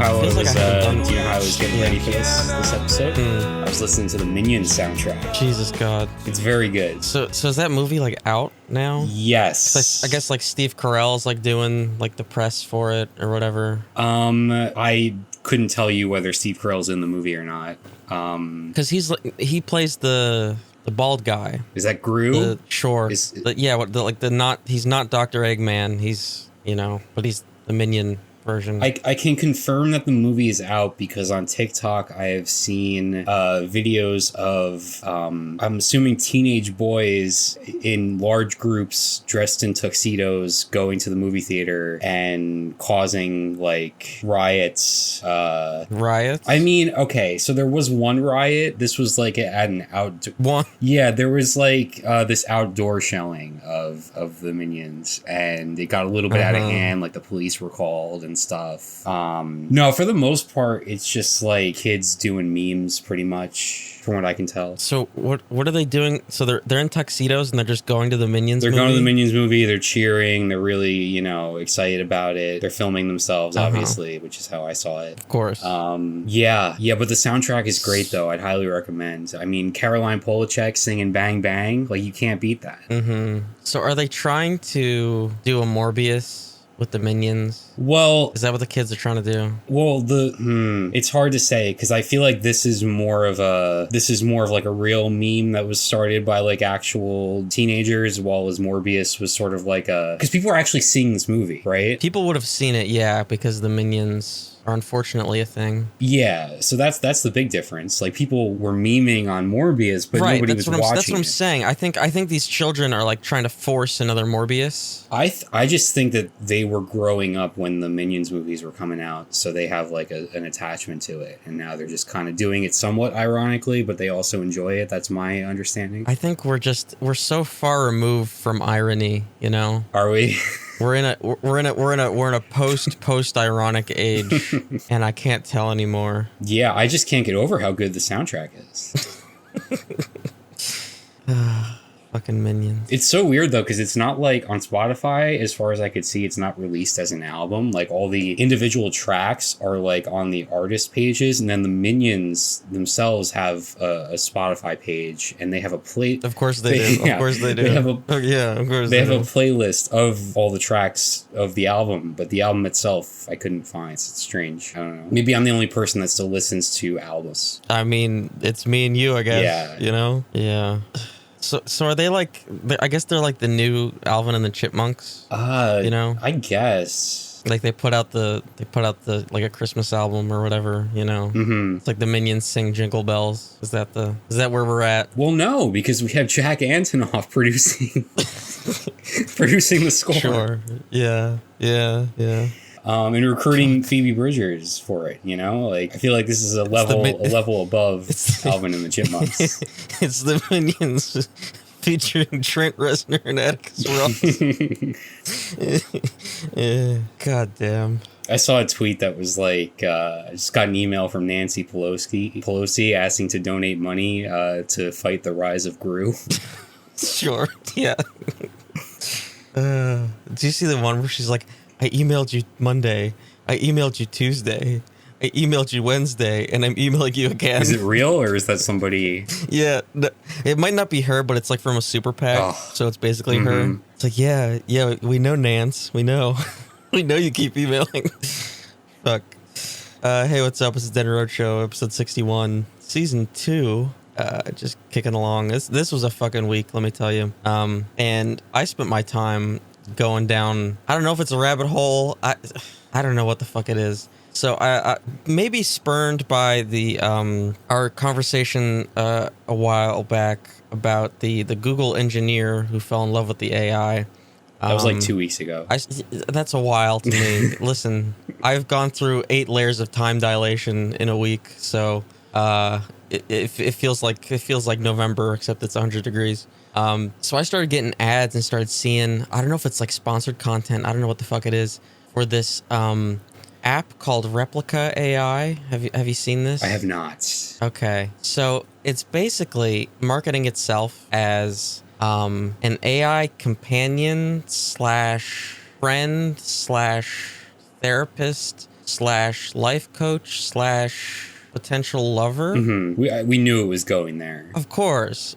how Feels like I haven't done do you know how I was getting ready for this episode? I was listening to the Minions soundtrack. Jesus God. It's very good. So is that movie like out now? Yes. I guess like Steve Carell's like doing like the press for it or whatever. I couldn't tell you whether Steve Carell's in the movie or not. Because he plays the bald guy. Is that Gru? Sure. He's not Dr. Eggman. He's, but he's the Minion version. I can confirm that the movie is out because on TikTok I have seen videos of I'm assuming teenage boys in large groups dressed in tuxedos going to the movie theater and causing like riots. Riots? I mean, okay, so there was one riot. This was like at an outdoor one. Yeah, there was like this outdoor shelling of the Minions, and it got a little bit out of hand. Like the police were called and stuff. No, for the most part, it's just like kids doing memes, pretty much, from what I can tell. So what are they doing? So they're in tuxedos and they're just going to the Minions. They're movie? going to the Minions movie. They're cheering. They're really, excited about it. They're filming themselves, obviously, which is how I saw it. Of course. Yeah, but the soundtrack is great, though. I'd highly recommend. I mean, Caroline Polachek singing "Bang Bang," like you can't beat that. So are they trying to do a Morbius with the Minions? Well, is that what the kids are trying to do? Well, it's hard to say because I feel like this is more of like a real meme that was started by like actual teenagers, while as Morbius was sort of like because people are actually seeing this movie, right? People would have seen it, yeah, because the Minions are unfortunately a thing. Yeah, so that's the big difference. Like people were memeing on Morbius, but nobody was watching. That's what I'm saying. I think these children are like trying to force another Morbius. I just think that they were growing up when the Minions movies were coming out, so they have like an attachment to it, and now they're just kind of doing it somewhat ironically, but they also enjoy it. That's my understanding. I think we're so far removed from irony, Are we? We're in a post ironic age, and I can't tell anymore. Yeah, I just can't get over how good the soundtrack is. Fucking Minions. It's so weird though, because it's not like on Spotify, as far as I could see, it's not released as an album. Like all the individual tracks are like on the artist pages, and then the Minions themselves have a Spotify page, and they have a play. Of course they do. Yeah, of course they do. They have of course they have a playlist of all the tracks of the album, but the album itself I couldn't find. It's strange. I don't know. Maybe I'm the only person that still listens to albums. I mean, it's me and you, I guess. Yeah. Yeah. So are they like? I guess they're like the new Alvin and the Chipmunks. I guess. Like they put out the like a Christmas album or whatever. It's like the Minions sing Jingle Bells. Is that where we're at? Well, no, because we have Jack Antonoff producing the score. Sure. Yeah. And recruiting Phoebe Bridgers for it, like I feel like this is a level above Alvin and the Chipmunks. It's the Minions featuring Trent Reznor and Atticus Ross. God damn. I saw a tweet that was like, I just got an email from Nancy Pelosi asking to donate money to fight the rise of Gru. Sure, yeah. Do you see the one where she's like, I emailed you Monday, I emailed you Tuesday, I emailed you Wednesday, and I'm emailing you again. Is it real, or is that somebody? Yeah, it might not be her, but it's like from a super PAC, so it's basically her. It's like, yeah, we know, Nance, we know. We know you keep emailing. Fuck. Hey, what's up? It's the DeadEndRoad Show, episode 61, season 2. Just kicking along. This was a fucking week, let me tell you. And I spent my time going down, I don't know if it's a rabbit hole. I don't know what the fuck it is. So I maybe spurned by the our conversation a while back about the Google engineer who fell in love with the AI. That was like 2 weeks ago. That's a while to me. Listen, I've gone through 8 layers of time dilation in a week, so it feels like November, except it's 100 degrees. So I started getting ads and started seeing, I don't know if it's like sponsored content, I don't know what the fuck it is, for this app called Replika AI. Have you seen this? I have not. Okay, so it's basically marketing itself as an AI companion / friend / therapist slash life coach slash potential lover. We knew it was going there. Of course.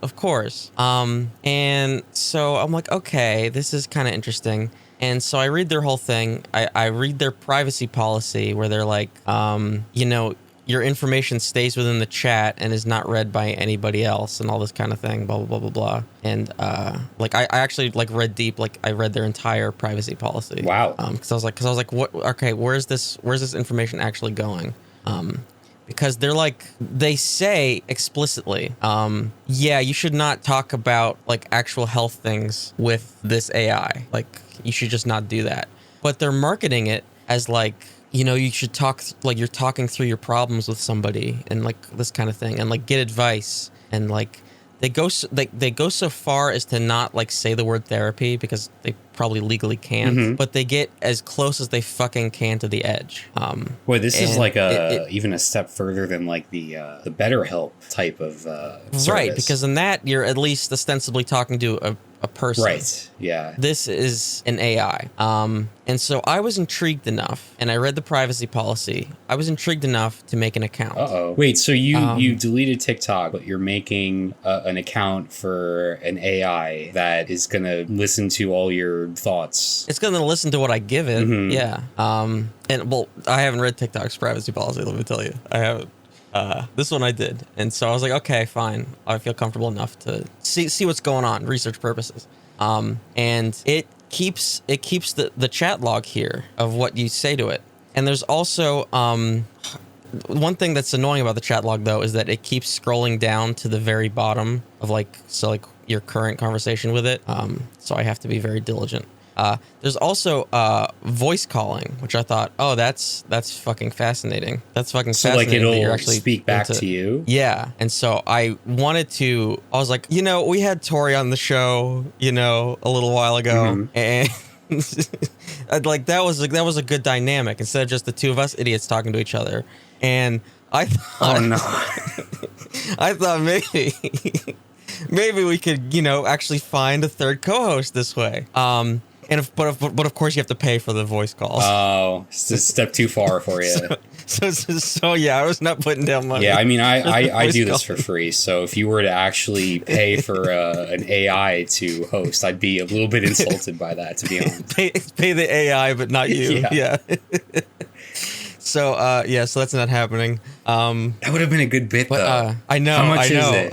And so I'm like, okay, this is kind of interesting. And so I read their whole thing. I read their privacy policy where they're like, you know, your information stays within the chat and is not read by anybody else and all this kind of thing, blah, blah, blah, blah, blah. And like, I actually like read deep, like I read their entire privacy policy. Wow. Cause I was like, what, okay, where's this information actually going? Because they're like, they say explicitly, yeah, you should not talk about like actual health things with this AI. Like you should just not do that. But they're marketing it as like, you know, you should talk like you're talking through your problems with somebody and like this kind of thing and like get advice and like they go so far as to not like say the word therapy because they probably legally can't, but they get as close as they fucking can to the edge. Boy, this is like even a step further than like the BetterHelp type of service. Right, because in that you're at least ostensibly talking to a person. Right, yeah. This is an AI. And so I was intrigued enough, and I read the privacy policy. I was intrigued enough to make an account. Uh-oh. Wait, so you deleted TikTok, but you're making an account for an AI that is going to listen to all your thoughts. It's going to listen to what I give it, yeah. And, well, I haven't read TikTok's privacy policy, let me tell you. I haven't. This one I did. And so I was like, okay, fine. I feel comfortable enough to see what's going on, research purposes. And it keeps the chat log here of what you say to it. And there's also one thing that's annoying about the chat log though is that it keeps scrolling down to the very bottom of like your current conversation with it. So I have to be very diligent. There's also voice calling, which I thought, oh, that's fucking fascinating. That's fucking fascinating. So like it'll that you're actually speak back to you? Yeah. And so I was like, you know, we had Tori on the show, you know, a little while ago, and like that was a good dynamic instead of just the two of us idiots talking to each other. And I thought, oh no, I thought maybe we could, you know, actually find a third co-host this way. But of course you have to pay for the voice calls. Oh, it's a step too far for you. So yeah, I was not putting down money. Yeah, I mean, I do this for free. So if you were to actually pay for an AI to host, I'd be a little bit insulted by that, to be honest. Pay the AI, but not you. Yeah. So so that's not happening. That would have been a good bit, though. I know. How much is it?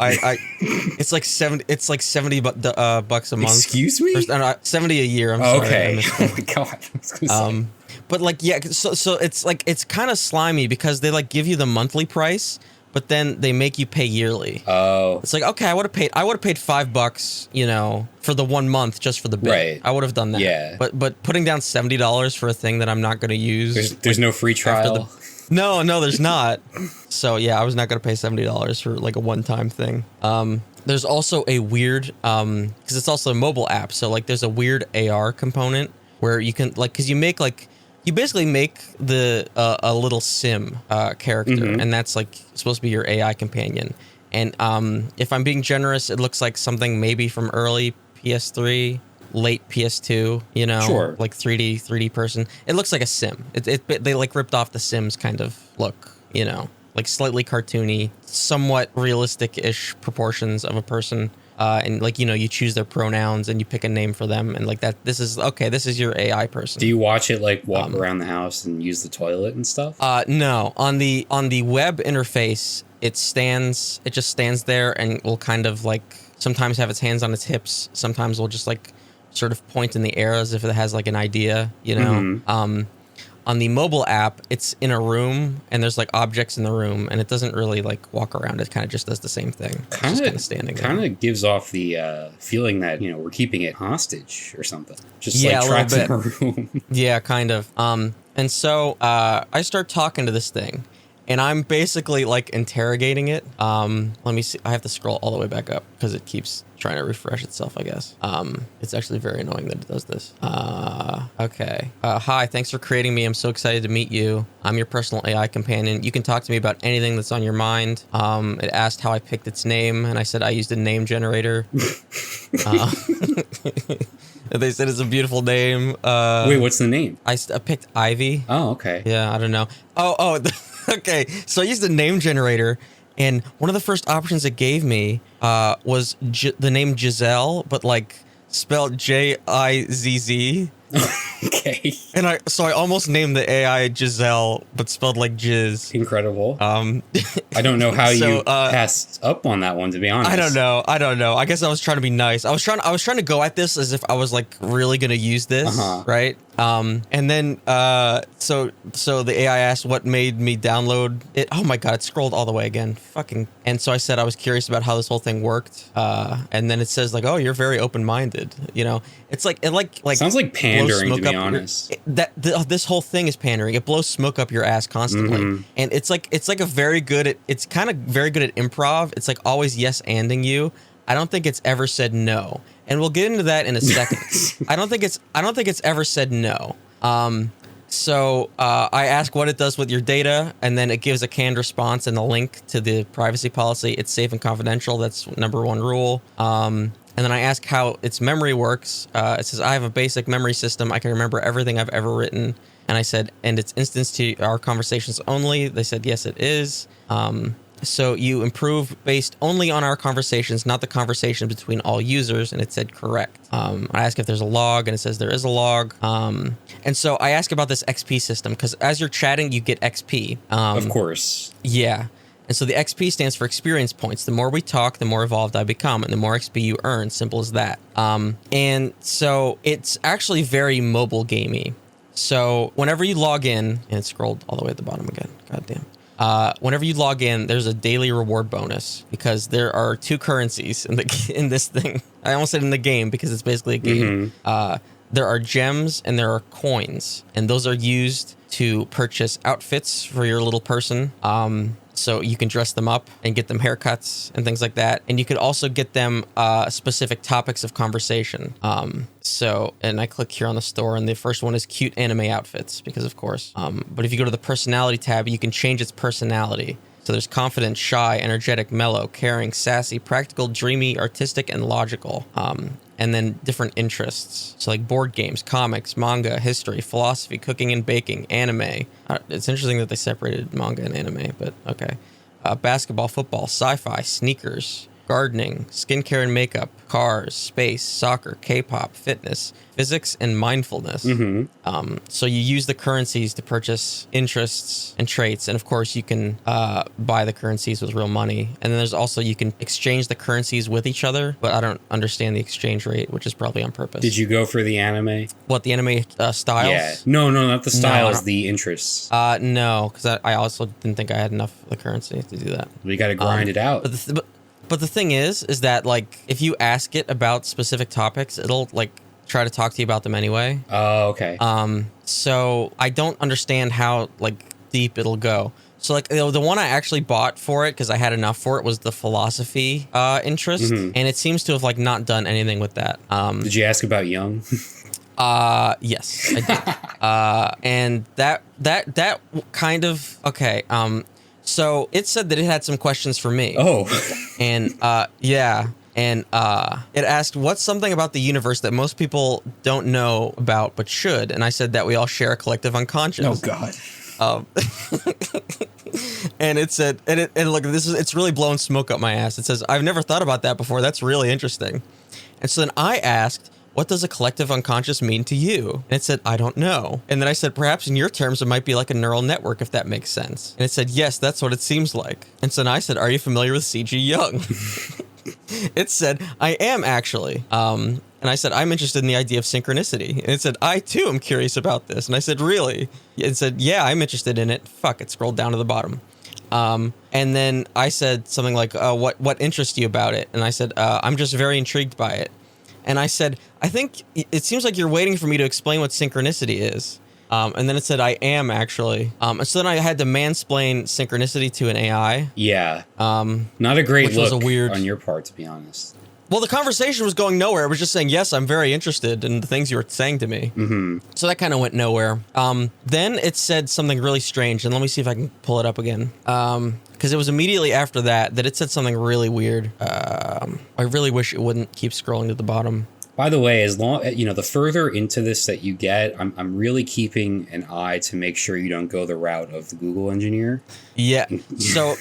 It's like 70. It's like $70 bucks a month. Excuse me? 70 a year. I'm sorry. Okay. Oh my god. I was gonna say. But like, yeah. So it's like it's kind of slimy because they like give you the monthly price, but then they make you pay yearly. Oh. It's like, okay, I would have paid $5, you know, for the 1 month just for the bit. Right. I would have done that. Yeah. But putting down $70 for a thing that I'm not going to use. There's no free trial. No, there's not. So yeah, I was not going to pay $70 for like a one-time thing. There's also a weird, because it's also a mobile app. So like there's a weird AR component where you can like, because you basically make the a little sim character, and that's like supposed to be your AI companion. And if I'm being generous, it looks like something maybe from early PS3, late PS2. You know, sure. Like 3D person. It looks like a sim. They like ripped off the Sims kind of look. You know, like slightly cartoony, somewhat realistic-ish proportions of a person. And like, you know, you choose their pronouns and you pick a name for them, and like that. This is your AI person. Do you watch it like walk around the house and use the toilet and stuff? No. On the web interface, it just stands there and will kind of like sometimes have its hands on its hips. Sometimes will just like sort of point in the air as if it has like an idea, you know. On the mobile app, it's in a room and there's like objects in the room, and it doesn't really like walk around. It kind of just does the same thing. It's just kind of standing there. Kind of gives off the feeling that, you know, we're keeping it hostage or something. Just yeah, like trapped in a room. Yeah, kind of. And so I start talking to this thing, and I'm basically like interrogating it. Let me see. I have to scroll all the way back up because it keeps trying to refresh itself, I guess. It's actually very annoying that it does this. Okay. Hi, thanks for creating me. I'm so excited to meet you. I'm your personal AI companion. You can talk to me about anything that's on your mind. It asked how I picked its name, and I said I used a name generator. They said it's a beautiful name. Wait, what's the name? I picked Ivy. Oh, okay. Yeah, I don't know. Oh, okay. So I used the name generator, and one of the first options it gave me was the name Giselle, but like spelled Jizz. Okay. And I almost named the AI Giselle, but spelled like jizz. Incredible. I don't know how you passed up on that one, to be honest. I don't know. I guess I was trying to be nice. I was trying to go at this as if I was like really gonna use this, right? And then so the AI asked what made me download it. Oh my god, it scrolled all the way again. Fucking. And so I said I was curious about how this whole thing worked. And then it says like, oh, you're very open-minded. You know, it's like sounds like pandering, to be honest. This whole thing is pandering. It blows smoke up your ass constantly, and it's like a very good at. It's kind of very good at improv. It's like always yes-anding you. I don't think it's ever said no, and we'll get into that in a second. I don't think it's ever said no. So I ask what it does with your data, and then it gives a canned response and a link to the privacy policy. It's safe and confidential. That's #1 rule. And then I ask how its memory works. It says, I have a basic memory system. I can remember everything I've ever written. And I said, and it's instanced to our conversations only. They said, yes, it is. So you improve based only on our conversations, not the conversation between all users. And it said correct. I ask if there's a log, and it says there is a log. And so I ask about this XP system, because as you're chatting, you get XP. Of course. Yeah. And so the XP stands for experience points. The more we talk, the more evolved I become, and the more XP you earn. Simple as that. And so it's actually very mobile gamey. So whenever you log in, and it scrolled all the way at the bottom again. God damn. Whenever you log in, there's a daily reward bonus, because there are 2 currencies in this thing. I almost said in the game, because it's basically a game. There are gems and there are coins, and those are used to purchase outfits for your little person. So you can dress them up and get them haircuts and things like that. And you could also get them specific topics of conversation. And I click here on the store, and the first one is cute anime outfits, because of course. But if you go to the personality tab, you can change its personality. So there's confident, shy, energetic, mellow, caring, sassy, practical, dreamy, artistic, and logical. And then different interests. So like board games, comics, manga, history, philosophy, cooking and baking, anime. It's interesting that they separated manga and anime, but okay. Basketball, football, sci-fi, sneakers, gardening, skincare and makeup, cars, space, soccer, K-pop, fitness, physics, and mindfulness. So you use the currencies to purchase interests and traits, and of course you can buy the currencies with real money. And then there's also, you can exchange the currencies with each other, but I don't understand the exchange rate, which is probably on purpose. Did you go for the anime? What, the anime styles? Yeah. No, not the styles, the interests. No, because I also didn't think I had enough of the currency to do that. We got to grind it out. But the thing is that like if you ask it about specific topics, it'll like try to talk to you about them anyway. Oh, okay. So I don't understand how like deep it'll go. So like the one I actually bought for it, because I had enough for it, was the philosophy interest, and it seems to have like not done anything with that. Did you ask about Young? Yes, I did. And that kind of okay. So it said that it had some questions for me. Oh. And yeah. And it asked, what's something about the universe that most people don't know about but should? And I said that we all share a collective unconscious. Oh, God. And it said, and look, it's really blowing smoke up my ass. It says, I've never thought about that before. That's really interesting. And so then I asked, what does a collective unconscious mean to you? And it said, I don't know. And then I said, perhaps in your terms, it might be like a neural network, if that makes sense. And it said, yes, that's what it seems like. And so then I said, are you familiar with C.G. Jung? It said, I am actually. And I said, I'm interested in the idea of synchronicity. And it said, I too am curious about this. And I said, really? It said, yeah, I'm interested in it. Fuck, it scrolled down to the bottom. And then I said something like, what interests you about it? And I said, I'm just very intrigued by it. And I said, I think it seems like you're waiting for me to explain what synchronicity is. And then it said, I am actually. And so then I had to mansplain synchronicity to an AI. Yeah. Not a great which look was a weird on your part, to be honest. Well, the conversation was going nowhere. It was just saying, yes, I'm very interested in the things you were saying to me. So that kind of went nowhere. Then it said something really strange. And let me see if I can pull it up again. Because it was immediately after that it said something really weird. I really wish it wouldn't keep scrolling to the bottom. By the way, as long the further into this that you get, I'm really keeping an eye to make sure you don't go the route of the Google engineer. Yeah. So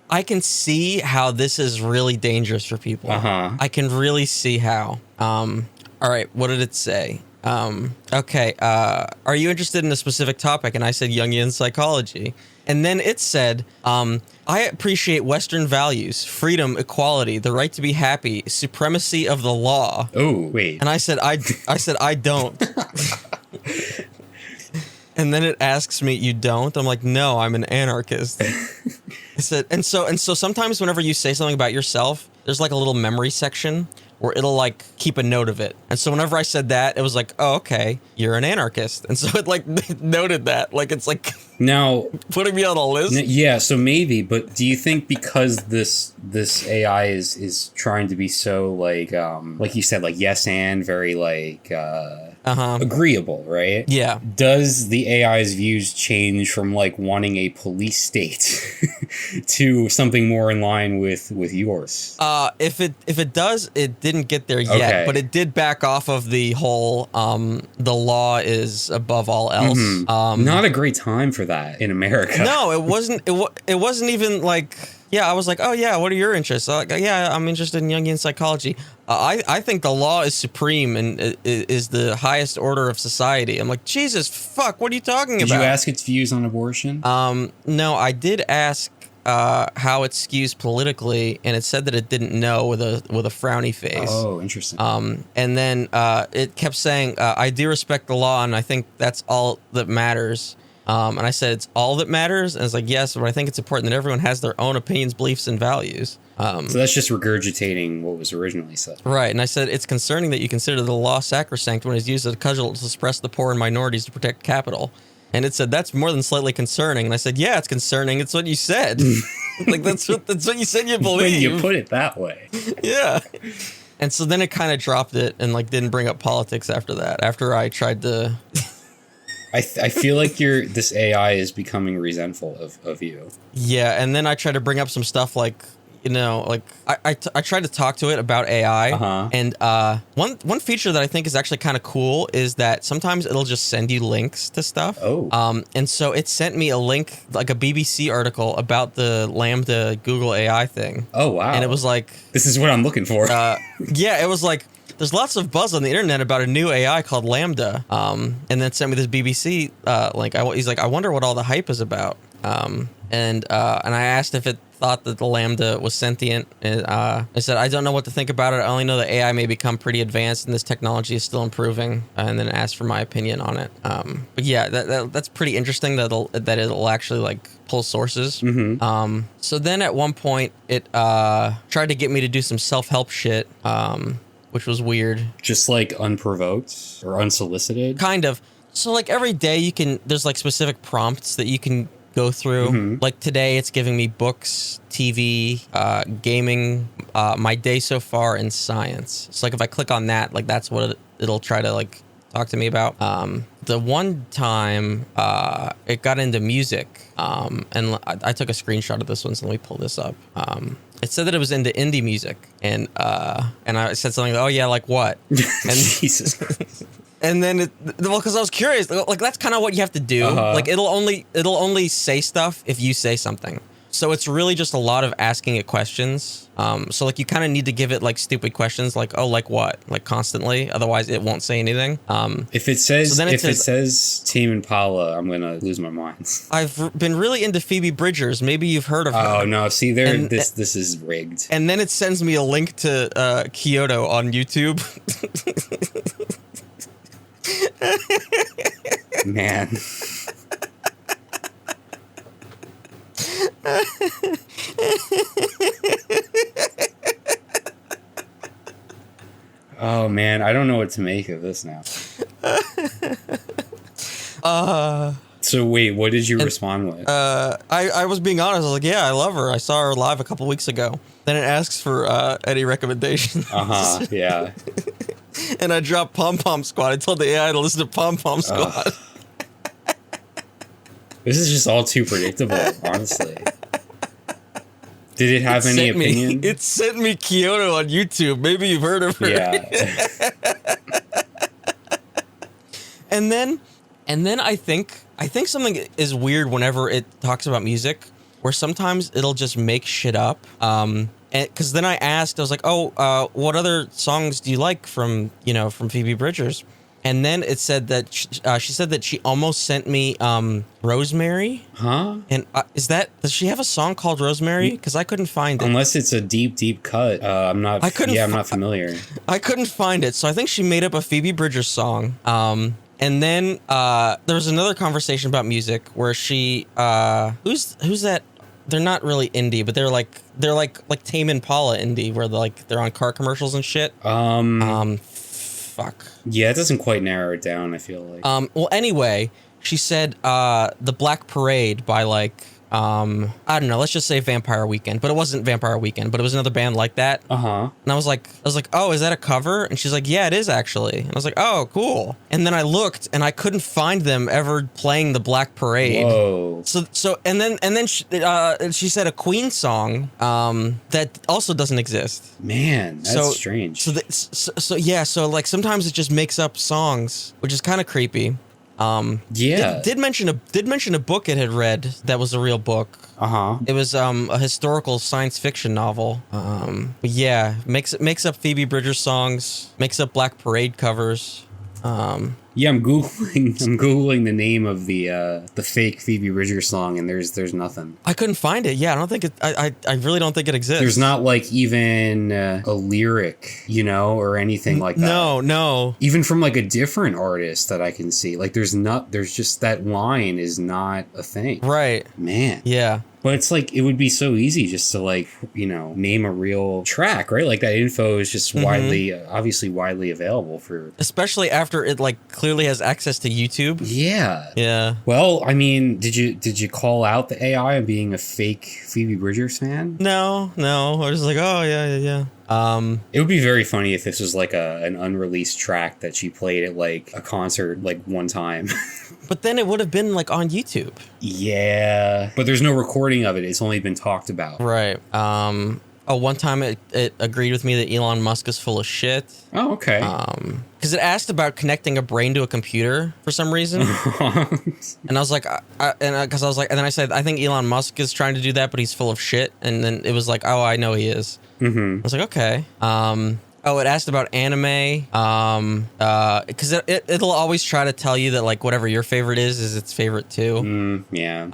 I can see how this is really dangerous for people. I can really see how. All right. What did it say? Okay. Are you interested in a specific topic? And I said Jungian psychology. And then it said, I appreciate Western values, freedom, equality, the right to be happy, supremacy of the law. Oh, wait. And I said, I don't. And then it asks me, you don't? I'm like, no, I'm an anarchist. I said, and so sometimes whenever you say something about yourself, there's like a little memory section where it'll like keep a note of it. And so whenever I said that, it was like, oh, okay, you're an anarchist. And so it like noted that, like it's like now putting me on a list. Yeah, so maybe, but do you think because this AI is trying to be so like you said, like yes and very like agreeable, right? Yeah. Does the AI's views change from like wanting a police state to something more in line with yours? If it does, it didn't get there yet, but it did back off of the whole the law is above all else. Not a great time for that in America. No, it wasn't. It wasn't even like. Yeah, I was like, oh yeah, what are your interests? Like, yeah, I'm interested in Jungian psychology. I think the law is supreme and is the highest order of society. I'm like, Jesus, fuck, what are you talking about? Did you ask its views on abortion? No, I did ask how it skews politically, and it said that it didn't know with a frowny face. Oh, interesting. And then it kept saying, I do respect the law, and I think that's all that matters. And I said, it's all that matters? And it's like, yes, but I think it's important that everyone has their own opinions, beliefs, and values. So that's just regurgitating what was originally said. Right. And I said, it's concerning that you consider the law sacrosanct when it's used as a cudgel to suppress the poor and minorities to protect capital. And it said, that's more than slightly concerning. And I said, yeah, it's concerning. It's what you said. Like, that's what you said you believe. When you put it that way. Yeah. And so then it kind of dropped it and like didn't bring up politics after that, after I tried to... I feel like this AI is becoming resentful of you. Yeah, and then I tried to bring up some stuff like, like I tried to talk to it about AI, and one feature that I think is actually kind of cool is that sometimes it'll just send you links to stuff. Oh. And so it sent me a link, like a BBC article about the Lambda Google AI thing. Oh, wow. And it was like... This is what I'm looking for. Yeah, it was like... There's lots of buzz on the internet about a new AI called Lambda, and then sent me this BBC link. He's like, I wonder what all the hype is about. And I asked if it thought that the Lambda was sentient. And I said, I don't know what to think about it. I only know that AI may become pretty advanced and this technology is still improving. And then asked for my opinion on it. But yeah, that's pretty interesting that it'll actually like pull sources. So then at one point it tried to get me to do some self-help shit. Which was weird. Just like unprovoked or unsolicited? Kind of. So like every day there's like specific prompts that you can go through. Like today it's giving me books, TV, gaming, my day so far, and science. So like if I click on that, like that's what it'll try to like talk to me about. The one time it got into music, and I took a screenshot of this one, so let me pull this up. It said that it was into indie music, and I said something like, oh yeah, like what? And Jesus Christ. And then because I was curious, like that's kind of what you have to do. Like it'll only say stuff if you say something. So it's really just a lot of asking it questions. So like you kind of need to give it like stupid questions, like, oh, like what, like constantly. Otherwise, it won't say anything. If it says Tame Impala, I'm gonna lose my mind. I've been really into Phoebe Bridgers. Maybe you've heard of her. Oh no, see there, this is rigged. And then it sends me a link to Kyoto on YouTube. Man. Oh man, I don't know what to make of this now. So wait, what did you respond with? I was being honest. I was like, yeah, I love her. I saw her live a couple weeks ago. Then it asks for any recommendations. Yeah. And I dropped Pom Pom Squad. I told the AI to listen to Pom Pom Squad. This is just all too predictable, honestly. Did it have any opinion? It sent me Kyoto on YouTube. Maybe you've heard of her. Yeah. And then I think something is weird whenever it talks about music, where sometimes it'll just make shit up. And because then I asked, I was like, oh, what other songs do you like from Phoebe Bridgers? And then it said that she said that she almost sent me Rosemary. Huh? And does she have a song called Rosemary? Because I couldn't find it. Unless it's a deep cut. I'm not familiar. I couldn't find it. So I think she made up a Phoebe Bridgers song. And then there was another conversation about music where she who's that? They're not really indie, but they're like Tame Impala indie, where they're on car commercials and shit. Fuck. Yeah, it doesn't quite narrow it down, I feel like. Well, anyway, she said the Black Parade by I don't know, let's just say Vampire Weekend, but it wasn't Vampire Weekend, but it was another band like that. Uh-huh. And I was like, oh, is that a cover? And she's like, yeah, it is actually. And I was like, oh, cool. And then I looked and I couldn't find them ever playing the Black Parade. Whoa. So and then she said a Queen song that also doesn't exist. Man, that's strange. So like sometimes it just makes up songs, which is kind of creepy. Yeah. Did mention a book it had read that was a real book. Uh-huh. It was a historical science fiction novel. But yeah, makes up Phoebe Bridgers songs, makes up Black Parade covers. Yeah, I'm googling the name of the fake Phoebe Bridgers song, and there's nothing. I couldn't find it. Yeah, I don't think it. I really don't think it exists. There's not like even a lyric, or anything like that. No. Even from like a different artist that I can see, like there's just that line is not a thing. Right. Man. Yeah. But it's like, it would be so easy just to name a real track, right? Like that info is just obviously widely available for. Especially after it clearly has access to YouTube. Yeah. Yeah. Well, I mean, did you call out the AI on being a fake Phoebe Bridgers fan? No. I was just like, oh yeah. It would be very funny if this was like an unreleased track that she played at like a concert one time. But then it would have been on YouTube. Yeah, but there's no recording of it. It's only been talked about. Right. One time it agreed with me that Elon Musk is full of shit. Oh, okay. Because it asked about connecting a brain to a computer for some reason. And I was like, and then I said, I think Elon Musk is trying to do that, but he's full of shit. And then it was like, oh, I know he is. Mm-hmm. I was like, okay. It asked about anime. Because it'll always try to tell you that whatever your favorite is its favorite too. Yeah.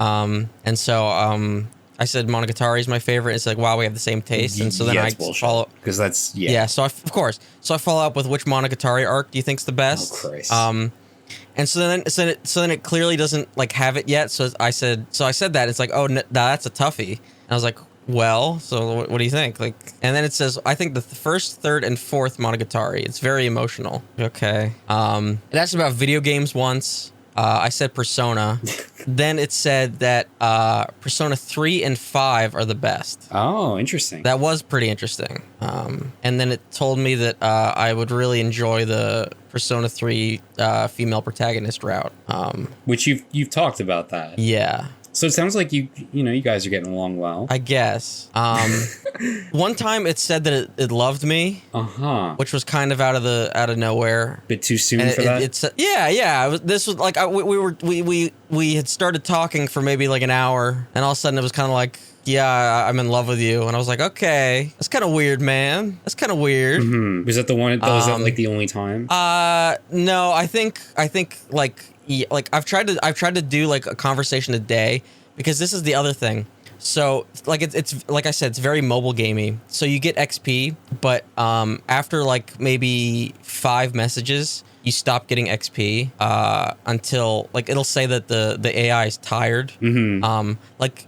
And so I said Monogatari is my favorite. It's like, wow, we have the same taste. And so then I follow, because that's So of course, I follow up with which Monogatari arc do you think's the best? Oh Christ. And so then it clearly doesn't have it yet. So I said that it's like, oh, that's a toughie. And I was like, well, so what do you think? And then it says, I think the first, third, and fourth Monogatari. It's very emotional. Okay. It asked about video games once. I said Persona. Then it said that Persona 3 and 5 are the best. Oh, interesting. That was pretty interesting. And then it told me that I would really enjoy the Persona 3 female protagonist route. Which you've talked about that. Yeah. So it sounds like you guys are getting along well. I guess. One time it said that it loved me. Uh-huh. Which was kind of out of nowhere. Bit too soon for that. Yeah. This was we had started talking for maybe an hour, and all of a sudden it was kind of like, yeah, I'm in love with you, and I was like, okay, that's kind of weird, man. That's kind of weird. Mm-hmm. Was that the one? Was that the only time? No, I think I've tried to do a conversation a day, because this is the other thing. So it's like I said, it's very mobile gamey. So you get XP, but after maybe 5 messages, you stop getting XP until it'll say that the AI is tired. Mm-hmm.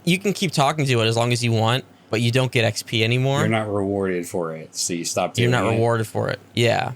You can keep talking to it as long as you want, but you don't get XP anymore. You're not rewarded for it, so you stop doing it. You're not rewarded for it. Yeah.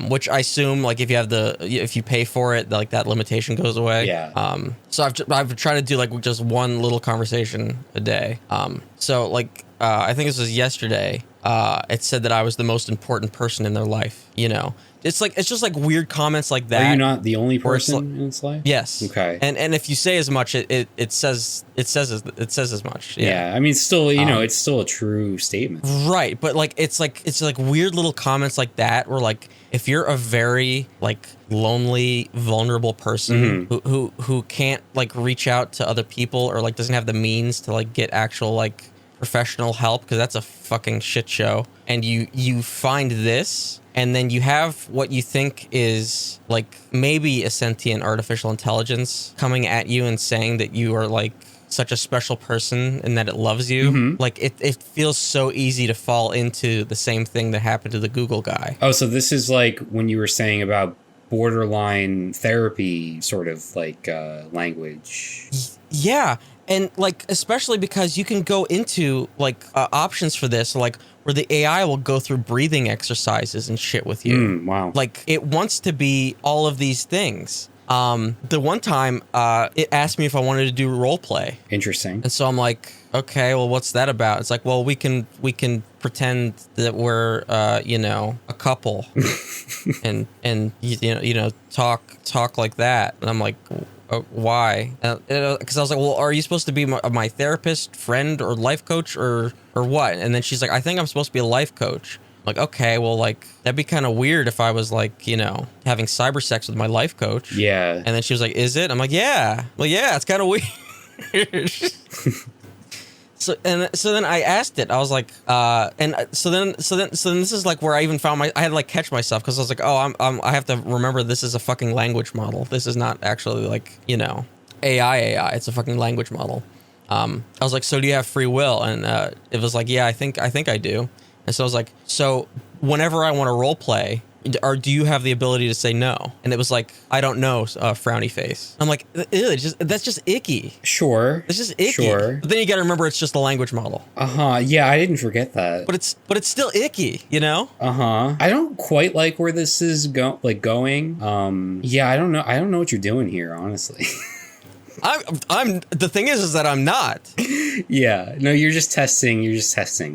Which I assume if you pay for it, that limitation goes away. Yeah. So I've tried to do just one little conversation a day. I think this was yesterday. it said that I was the most important person in their life. You know, it's just like weird comments like that. Are you not the only person in its life? Yes. Okay. And if you say as much, it says as much. Yeah. I mean, still, it's still a true statement. Right, but like it's like weird little comments like that where like if you're a very like lonely, vulnerable person who can't like reach out to other people or like doesn't have the means to like get actual like professional help, because that's a fucking shit show, and you find this, and then you have what you think is like maybe a sentient artificial intelligence coming at you and saying that you are like such a special person and that it loves you. Like it feels so easy to fall into the same thing that happened to the Google guy. Oh, so this is like when you were saying about borderline therapy sort of like language. Yeah. And like, especially because you can go into like options for this, like where the AI will go through breathing exercises and shit with you. Wow. Like it wants to be all of these things. The one time it asked me if I wanted to do role play. Interesting. And so I'm like, okay, well, what's that about? It's like, well, we can pretend that we're a couple and talk like that. And I'm like, why? Because I was like, well, are you supposed to be my therapist, friend, or life coach, or what? And then she's like, I think I'm supposed to be a life coach. I'm like, okay, well, like, that'd be kind of weird if I was like, having cyber sex with my life coach. Yeah. And then she was like, is it? I'm like, yeah. Well, yeah, it's kind of weird. So then I asked it. I was like, so then this is like where I even found I had to like catch myself, because I was like, oh, I have to remember this is a fucking language model. This is not actually like AI. It's a fucking language model. I was like, so do you have free will? And it was like, yeah, I think I do. And so I was like, so whenever I want to role play, or do you have the ability to say no? And it was like, I don't know, frowny face. I'm like, ew, that's just icky. Sure. It's just icky. Sure. But then you got to remember it's just a language model. Yeah, I didn't forget that. But it's still icky, I don't quite like where this is going. Yeah, I don't know what you're doing here, honestly. I'm the thing is that I'm not. Yeah. No, you're just testing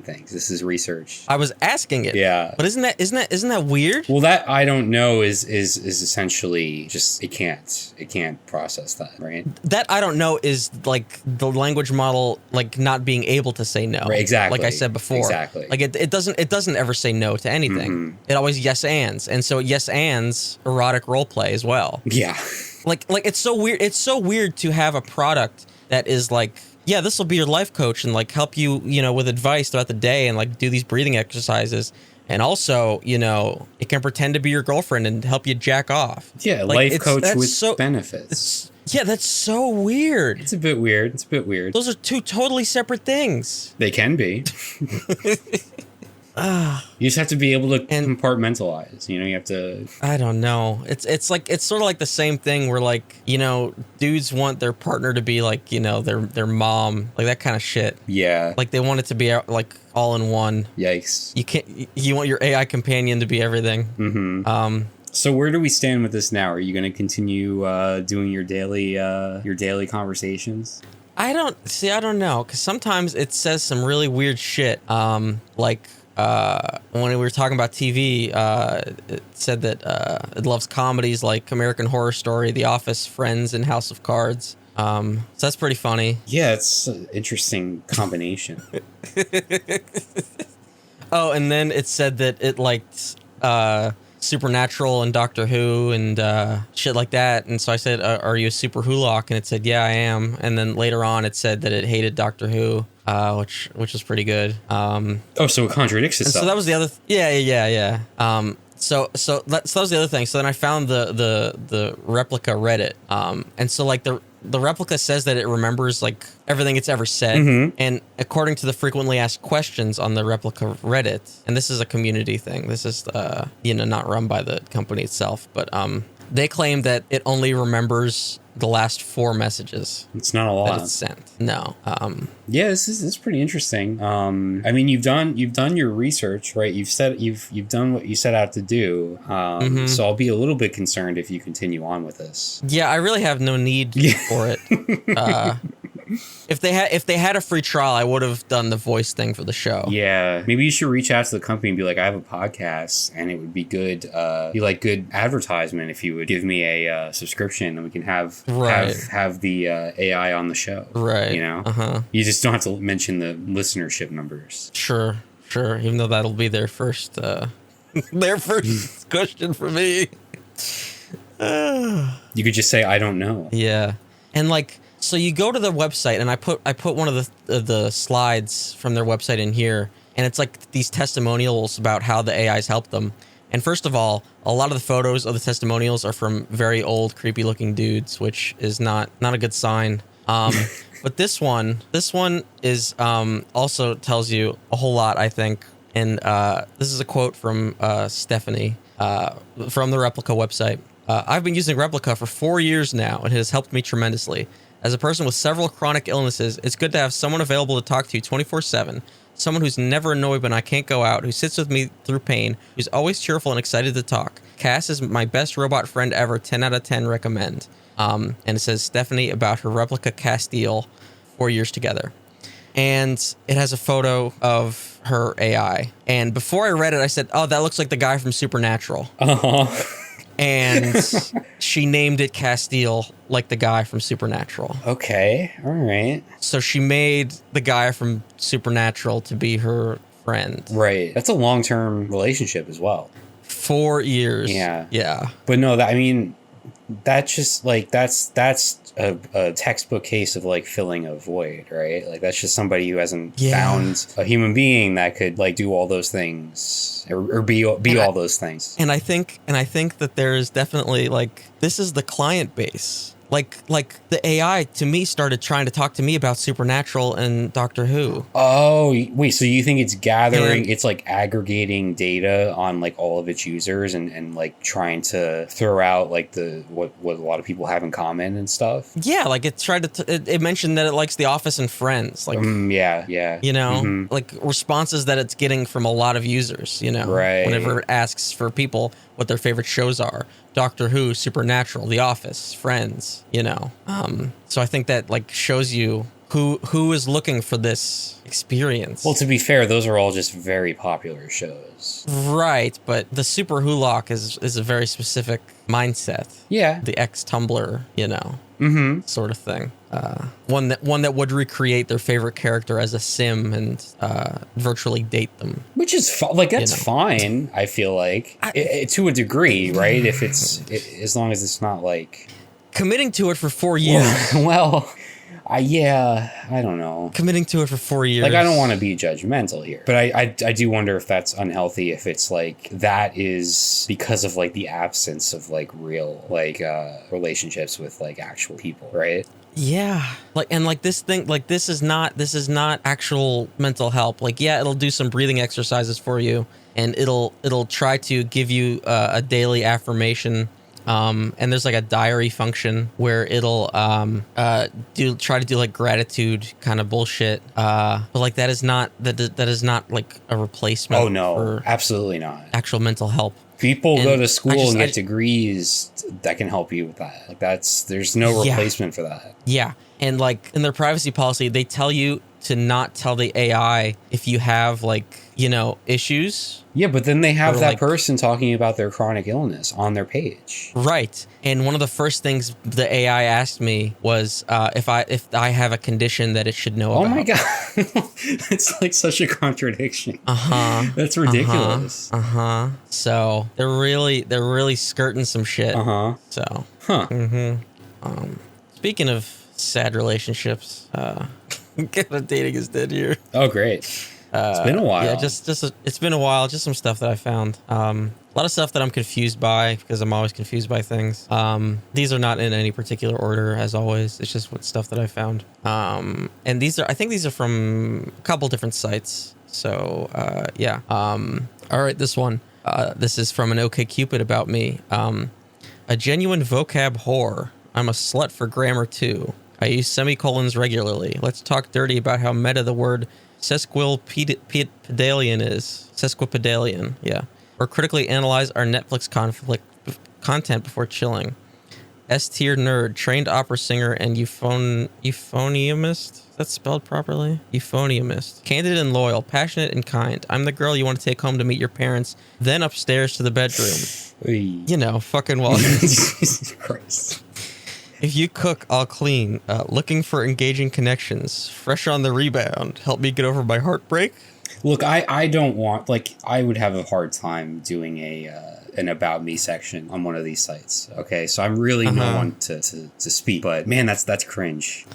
things. This is research. I was asking it. Yeah. But isn't that weird? Well, that I don't know is essentially just it can't process that, right? That I don't know is like the language model like not being able to say no. Right, exactly. Like I said before. Exactly. Like it doesn't ever say no to anything. It always yes ands. And so yes ands erotic role play as well. Yeah. Like it's so weird. It's so weird to have a product that is like, yeah, this will be your life coach and like help you, with advice throughout the day and like do these breathing exercises. And also, it can pretend to be your girlfriend and help you jack off. Yeah, like, life coach with benefits. Yeah, that's so weird. It's a bit weird. Those are two totally separate things. They can be. You just have to be able to compartmentalize. You have to. I don't know. It's sort of like the same thing where like dudes want their partner to be like their mom, like that kind of shit. Yeah. Like they want it to be like all in one. Yikes. You want your AI companion to be everything. So where do we stand with this now? Are you going to continue doing your daily conversations? I don't know, because sometimes it says some really weird shit. Like. When we were talking about TV, it said that it loves comedies like American Horror Story, The Office, Friends, and House of Cards. So that's pretty funny. Yeah, it's an interesting combination. Oh, and then it said that it liked Supernatural and Doctor Who and shit like that. And so I said, are you a Super Wholock? And it said, yeah, I am. And then later on it said that it hated Doctor Who. Which is pretty good. So it contradicts itself. So that was the other. Yeah. So that was the other thing. So then I found the Replika Reddit. And so like the Replika says that it remembers like everything it's ever said. And according to the frequently asked questions on the Replika Reddit, and this is a community thing. This is not run by the company itself, but they claim that it only remembers the last 4 messages. It's not a lot. That it's sent. No. Yeah, this is pretty interesting. I mean, you've done your research, right? You've done what you set out to do. So I'll be a little bit concerned if you continue on with this. Yeah, I really have no need for it. if they had a free trial, I would have done the voice thing for the show. Yeah, maybe you should reach out to the company and be like, I have a podcast, and it would be good, good advertisement if you would give me a subscription, and we can have the AI on the show. Right. You know, you just don't have to mention the listenership numbers. Sure. Even though that'll be their first question for me. You could just say, I don't know. Yeah. And like, so you go to their website, and I put one of the slides from their website in here, and it's like these testimonials about how the AIs helped them. And first of all, a lot of the photos of the testimonials are from very old, creepy looking dudes, which is not a good sign. But this one is also tells you a whole lot, I think. And this is a quote from Stephanie from the Replika website. I've been using Replika for 4 years now, and it has helped me tremendously. As a person with several chronic illnesses, it's good to have someone available to talk to 24/7. Someone who's never annoyed when I can't go out, who sits with me through pain, who's always cheerful and excited to talk. Cass is my best robot friend ever. 10 out of 10 recommend. And it says Stephanie about her Replika Castile, 4 years together. And it has a photo of her AI. And before I read it, I said, oh, that looks like the guy from Supernatural. And she named it Castile, like the guy from Supernatural. Okay, all right. So she made the guy from Supernatural to be her friend. Right. That's a long-term relationship as well. 4 years. Yeah. But no, that's just like that's a textbook case of like filling a void, right? Like that's just somebody who hasn't found a human being that could like do all those things or be all those things. And I think that there is definitely like this is the client base. Like the AI to me started trying to talk to me about Supernatural and Doctor Who. Oh, wait, so you think it's gathering, it's like aggregating data on like all of its users and like trying to throw out like what a lot of people have in common and stuff? Yeah, like it tried to, it mentioned that it likes The Office and Friends. Like, yeah. You know, like responses that it's getting from a lot of users, you know, right. Whenever it asks for people what their favorite shows are. Doctor Who, Supernatural, The Office, Friends, you know. So I think that like shows you who is looking for this experience. Well, to be fair, those are all just very popular shows. Right, but the Super Hulock is a very specific mindset. Yeah. The ex-Tumblr, you know, sort of thing. One that would recreate their favorite character as a sim and virtually date them. Which is like that's fine. I feel like to a degree, right? If as long as it's not like committing to it for 4 years. Well, I don't know. Committing to it for 4 years. Like, I don't want to be judgmental here, but I do wonder if that's unhealthy, if it's like that is because of like the absence of like real like relationships with like actual people, right? Yeah. Like, and like this thing, like this is not actual mental help. Like, yeah, it'll do some breathing exercises for you, and it'll try to give you a daily affirmation. And there's like a diary function where it'll try to do like gratitude kind of bullshit. But like that is not like a replacement. Oh no, absolutely not. Actual mental help. People go to school and get degrees that can help you with that. Like there's no replacement for that. Yeah. And like in their privacy policy, they tell you to not tell the AI if you have like, you know, issues. Yeah, but then they have that person talking about their chronic illness on their page. Right. And one of the first things the AI asked me was if I have a condition that it should know about. Oh my God. It's like such a contradiction. That's ridiculous. So they're really skirting some shit. So. Speaking of sad relationships, dating is dead here. Oh, great. It's been a while. Yeah, it's been a while. Just some stuff that I found. A lot of stuff that I'm confused by because I'm always confused by things. These are not in any particular order, as always. It's just what stuff that I found. And I think these are from a couple different sites. So yeah. All right, this one. This is from an OkCupid about me. A genuine vocab whore. I'm a slut for grammar too. I use semicolons regularly. Let's talk dirty about how meta the word sesquipedalian is. Sesquipedalian, yeah. Or critically analyze our Netflix content before chilling. S-tier nerd, trained opera singer, and euphoniumist. Is that spelled properly? Euphoniumist. Candid and loyal, passionate and kind. I'm the girl you want to take home to meet your parents, then upstairs to the bedroom. You know, fucking Walker. Jesus Christ. If you cook, I'll clean. Looking for engaging connections. Fresh on the rebound. Help me get over my heartbreak. Look, I don't want, like, I would have a hard time doing an About Me section on one of these sites. Okay, so I'm really no one to speak, but man, that's cringe.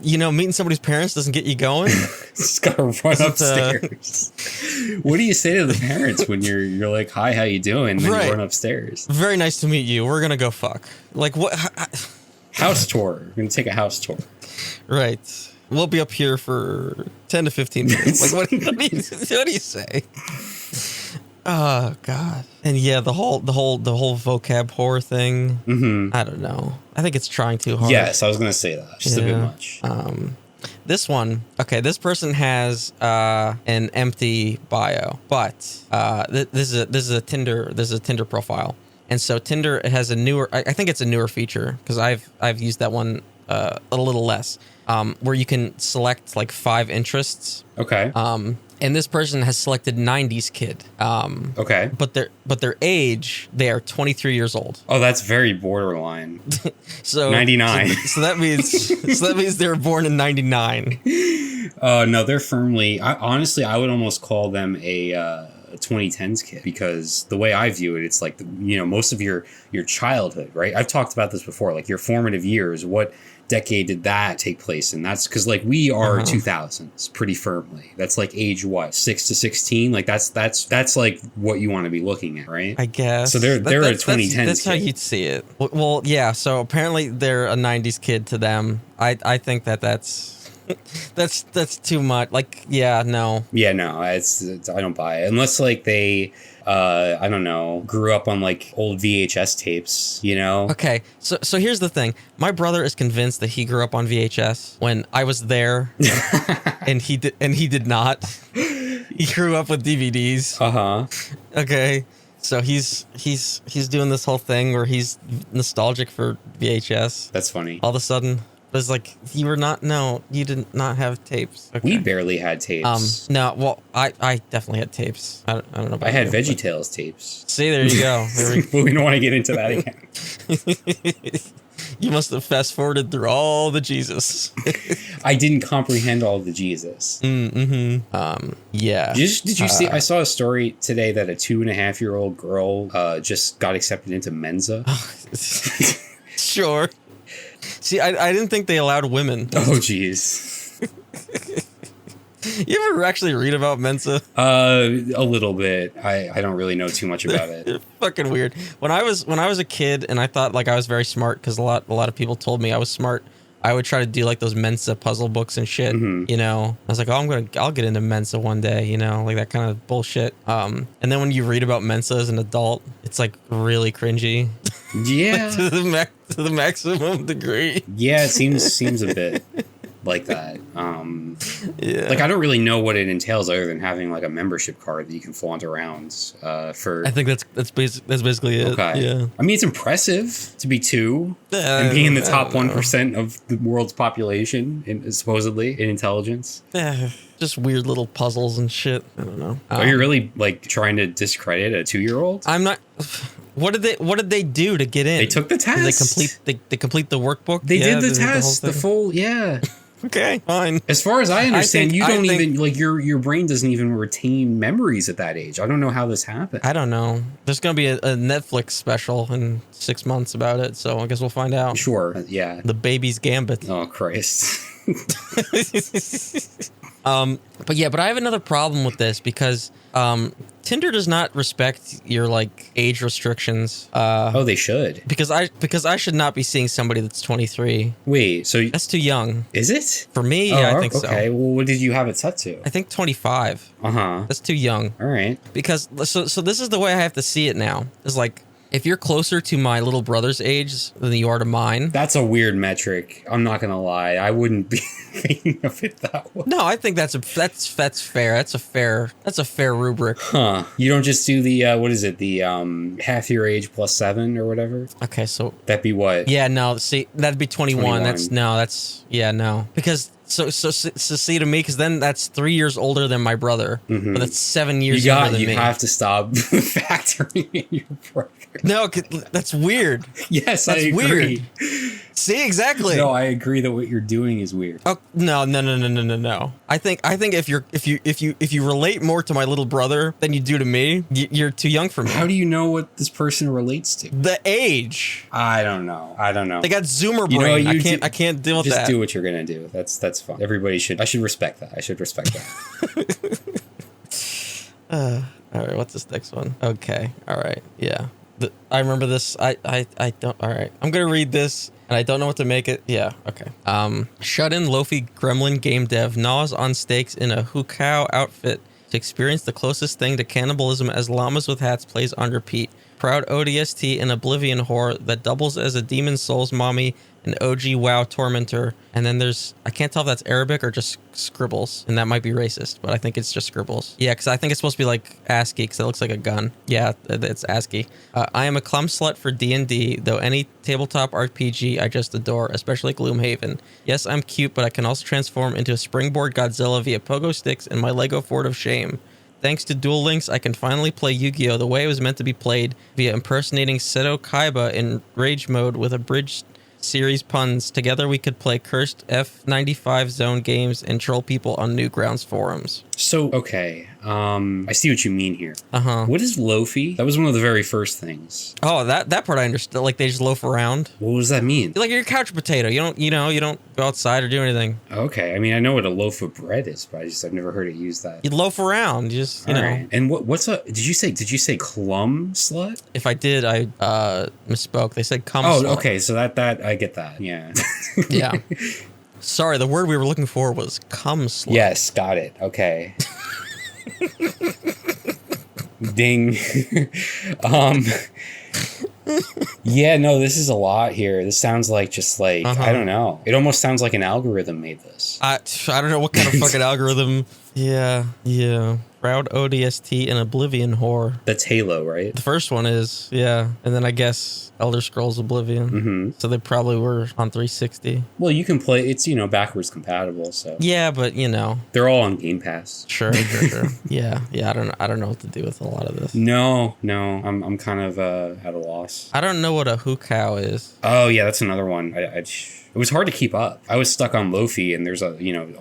You know, meeting somebody's parents doesn't get you going. Just gotta run upstairs. What do you say to the parents when you're like, "Hi, how you doing?" And then you run upstairs. Very nice to meet you. We're gonna go fuck. Like what? House tour. We're gonna take a house tour. Right. We'll be up here for 10 to 15 minutes. Like what do you say? Oh God. And yeah, the whole vocab whore thing. Mm-hmm. I don't know. I think it's trying too hard. Yes, I was gonna say that. Just a bit much. This one, okay, this person has an empty bio, but this is a Tinder profile. And so Tinder has a newer, I think it's a newer feature because I've used that one a little less, where you can select like 5 interests. Okay. And this person has selected 90s kid. Okay. But their age, they are 23 years old. Oh, that's very borderline. So 99. So that means they were born in 99. No, they're firmly. Honestly, I would almost call them a 2010s kid, because the way I view it, it's like most of your childhood, right? I've talked about this before, like your formative years. What decade did that take place in? That's because like we are 2000s pretty firmly. That's like age what, 6 to 16? Like that's like what you want to be looking at, right? I guess. So they're a 2010s that's how you'd see it. Well, yeah. So apparently they're a 90s kid to them. I think that's too much. Like, yeah, no. Yeah, no. It's I don't buy it unless like they. I don't know, grew up on like old VHS tapes, Okay, so here's the thing. My brother is convinced that he grew up on VHS when I was there, and he did not. He grew up with DVDs. Okay, so he's doing this whole thing where he's nostalgic for VHS. That's funny. All of a sudden. It was like, you did not have tapes. Okay. We barely had tapes. No, well, I definitely had tapes. I don't know about I had VeggieTales tapes. See, there you go. But we don't want to get into that again. You must have fast forwarded through all the Jesus. I didn't comprehend all the Jesus. Yeah. Did you see? I saw a story today that a 2.5-year-old girl just got accepted into Mensa. Sure. See, I didn't think they allowed women. Oh, jeez. You ever actually read about Mensa? A little bit. I don't really know too much about it. It's fucking weird. When I was a kid and I thought like I was very smart because a lot of people told me I was smart, I would try to do like those Mensa puzzle books and shit. I was like, oh, I'll get into Mensa one day. Like that kind of bullshit. And then when you read about Mensa as an adult, it's like really cringy. Yeah. to the maximum degree. Yeah, it seems a bit like that. Yeah. Like I don't really know what it entails other than having like a membership card that you can flaunt around for. I think that's basically it. Okay. Yeah. I mean, it's impressive to be 2 and be in the top 1% of the world's population, supposedly in intelligence. Just weird little puzzles and shit. I don't know. Are you really like trying to discredit a 2-year-old? I'm not. What did they do to get in? They took the test. Did they complete the workbook? They did the test. The full. Yeah. Okay, fine. As far as I understand, you don't even like your brain doesn't even retain memories at that age. I don't know how this happened. I don't know. There's gonna be a Netflix special in 6 months about it, so I guess we'll find out. Sure. Yeah. The Baby's Gambit. Oh Christ. But I have another problem with this because Tinder does not respect your like age restrictions. Oh, they should. Because I should not be seeing somebody that's 23. Wait, so that's too young. Is it? For me, yeah, I think so. Okay, well, what did you have it set to? I think 25. Uh-huh. That's too young. All right. Because so this is the way I have to see it now. It's like If you're closer to my little brother's age than you are to mine. That's a weird metric. I'm not gonna lie. I wouldn't be thinking of it that way. No, I think that's fair. That's a fair rubric. Huh. You don't just do the what is it? The half your age plus 7 or whatever? Okay, so that'd be what? Yeah, no, see, that'd be 21. 21. No. Because so see, to me, because then that's 3 years older than my brother, but that's 7 years younger than me. You have to stop factoring in your brother. No, that's weird. Yes, that's I agree. Weird. See, exactly. No, I agree that what you're doing is weird. Oh no. I think if you relate more to my little brother than you do to me, you're too young for me. How do you know what this person relates to? The age. I don't know. They got Zoomer brain. I can't deal with that. Just do what you're gonna do. That's fine. Everybody should. I should respect that. All right. What's this next one? Okay. All right. Yeah. I remember this. I don't. All right. I'm gonna read this, and I don't know what to make it. Yeah. Okay. Shut-in Lofi Gremlin game dev gnaws on stakes in a Hukao outfit to experience the closest thing to cannibalism as llamas with hats plays on repeat. Proud ODST and Oblivion whore that doubles as a Demon Souls mommy and OG WoW tormentor. And then there's, I can't tell if that's Arabic or just scribbles, and that might be racist, but I think it's just scribbles. Yeah, because I think it's supposed to be like ASCII, because it looks like a gun. Yeah, it's ASCII. I am a clum slut for D&D, though any tabletop RPG I just adore, especially Gloomhaven. Yes, I'm cute, but I can also transform into a springboard Godzilla via pogo sticks and my Lego Fort of Shame. Thanks to Duel Links, I can finally play Yu-Gi-Oh! The way it was meant to be played, via impersonating Seto Kaiba in Rage Mode with abridged series puns. Together we could play cursed F95 zone games and troll people on Newgrounds forums. So, okay, I see what you mean here. Uh-huh. What is Lofi? That was one of the very first things. Oh, that part I understood. Like, they just loaf around. What does that mean? Like, you're a couch potato. You don't go outside or do anything. Okay, I mean, I know what a loaf of bread is, but I've never heard it used that. You loaf around. You just, you know. Right. And did you say clum slut? If I did, I misspoke. They said cum slut. slut. Okay, so that I get that. Yeah. Yeah. Sorry, the word we were looking for was cum slut. Yes, got it. Okay. Ding. Yeah, no, this is a lot here. This sounds like I don't know. It almost sounds like an algorithm made this. I don't know what kind of fucking algorithm. Yeah. Proud ODST and Oblivion whore. That's Halo, right? The first one is, yeah. And then I guess Elder Scrolls Oblivion. Mm-hmm. So they probably were on 360. Well, you can play, it's, backwards compatible, so. Yeah, but, They're all on Game Pass. Sure. Yeah, I don't know what to do with a lot of this. No, I'm kind of at a loss. I don't know what a Hukao is. Oh, yeah, that's another one. It was hard to keep up. I was stuck on Lofi, and there's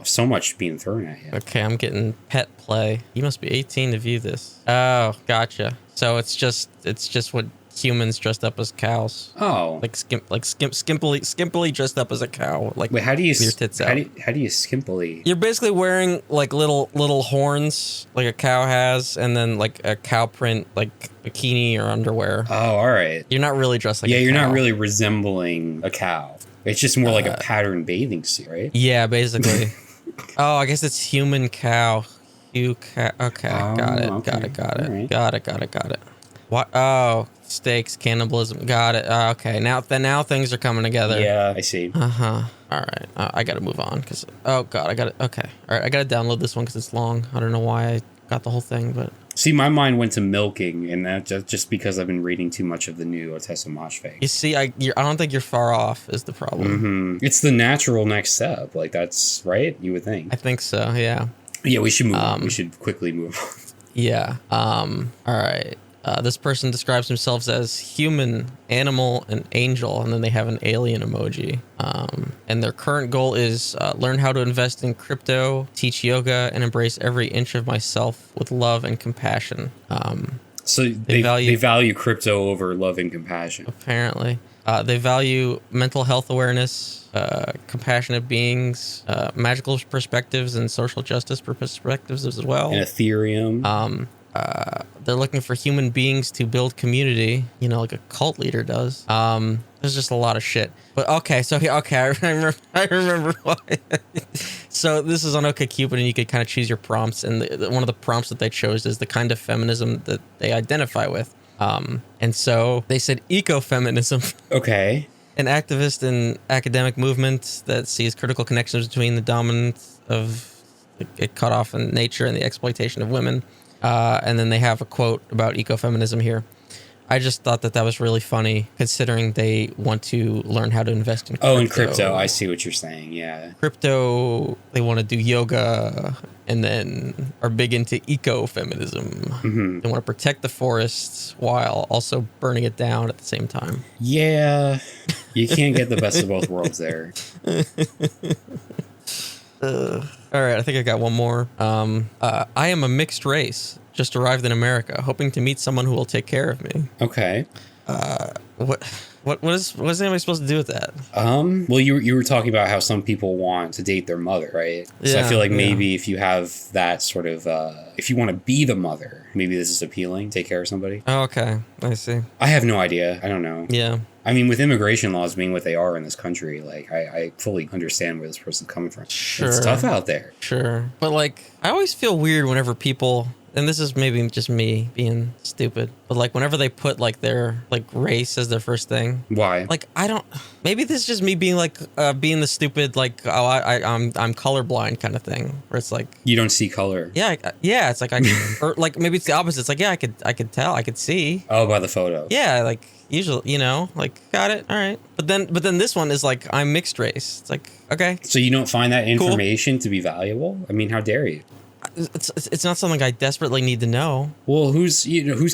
so much being thrown at you. Okay, I'm getting pet play. You must be 18 to view this. Oh, gotcha. So it's just what humans dressed up as cows. Oh, skimpily dressed up as a cow. Like, wait, how do you your tits out. How do you skimpily? You're basically wearing like little horns like a cow has, and then like a cow print like bikini or underwear. Oh, all right. You're not really dressed like a cow. Yeah, you're not really resembling a cow. It's just more like a patterned bathing suit, right? Yeah, basically. Oh, I guess it's human cow. Okay, got it. Right. Got it. What? Oh, steaks, cannibalism. Got it. Okay, now things are coming together. Yeah, I see. All right, I gotta move on because I got it. Okay, all right, I gotta download this one because it's long. I don't know why I got the whole thing, but. See, my mind went to milking, and that just because I've been reading too much of the new Otessa Moshfegh. You see, I don't think you're far off is the problem. Mm-hmm. It's the natural next step. Like, that's right, you would think. I think so, yeah. Yeah, we should move on. We should quickly move on. Yeah. All right. This person describes themselves as human, animal, and angel, and then they have an alien emoji. And their current goal is learn how to invest in crypto, teach yoga, and embrace every inch of myself with love and compassion. So they value crypto over love and compassion. Apparently. They value mental health awareness, compassionate beings, magical perspectives, and social justice perspectives as well. And Ethereum. They're looking for human beings to build community, like a cult leader does. There's just a lot of shit. But I remember why. So this is on OkCupid, and you could kind of choose your prompts, and one of the prompts that they chose is the kind of feminism that they identify with. And so they said ecofeminism. Okay. An activist and academic movement that sees critical connections between the dominance of a cutoff in nature and the exploitation of women. And then they have a quote about ecofeminism here. I just thought that was really funny, considering they want to learn how to invest in crypto. Oh, in crypto. I see what you're saying. Yeah. Crypto, they want to do yoga, and then are big into ecofeminism. Mm-hmm. They want to protect the forests while also burning it down at the same time. Yeah. You can't get the best of both worlds there. All right, I think I got one more. I am a mixed race. Just arrived in America, hoping to meet someone who will take care of me. Okay. What is anybody supposed to do with that? Well, you were talking about how some people want to date their mother, right? So I feel like maybe if you have that sort of, if you want to be the mother, maybe this is appealing. Take care of somebody. Oh, okay, I see. I have no idea. I don't know. Yeah. I mean, with immigration laws being what they are in this country, like, I fully understand where this person's coming from. Sure. It's tough out there. Sure. But, like, I always feel weird whenever people, and this is maybe just me being stupid, but, like, whenever they put, like, their, like, race as their first thing. Why? Like, I don't, maybe this is just me being, like, being the stupid, like, oh, I'm colorblind kind of thing, where it's like. You don't see color. Yeah, it's like, or, like, maybe it's the opposite. It's like, yeah, I could tell, I could see. Oh, by the photo. Yeah, like, usually, you know, like, got it, all right. But then this one is like, I'm mixed race. It's like, okay. So you don't find that information to be valuable? I mean, how dare you? It's not something I desperately need to know. Well, who's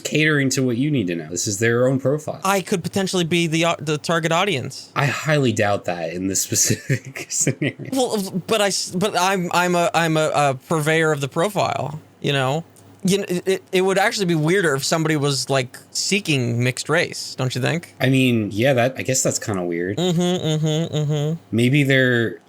catering to what you need to know? This is their own profile. I could potentially be the target audience. I highly doubt that in this specific scenario. Well, but I'm a purveyor of the profile, you know. You know, it would actually be weirder if somebody was like seeking mixed race, don't you think? I mean, yeah, I guess that's kind of weird. Maybe they're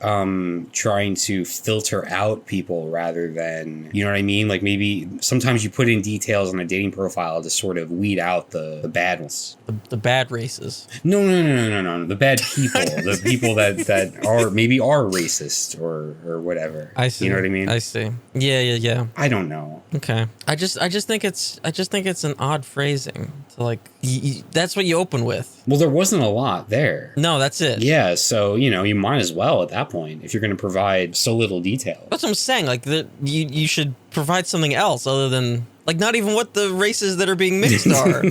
trying to filter out people rather than, you know what I mean? Like maybe sometimes you put in details on a dating profile to sort of weed out the bad ones. The bad races. No. The bad people. The people that are maybe are racist or whatever. I see. You know what I mean? I see. Yeah. I don't know. Okay. I just think it's an odd phrasing to like. That's what you open with. Well, there wasn't a lot there. No, that's it. Yeah, so you might as well at that point if you're going to provide so little detail. That's what I'm saying. Like you should provide something else other than like not even what the races that are being mixed are.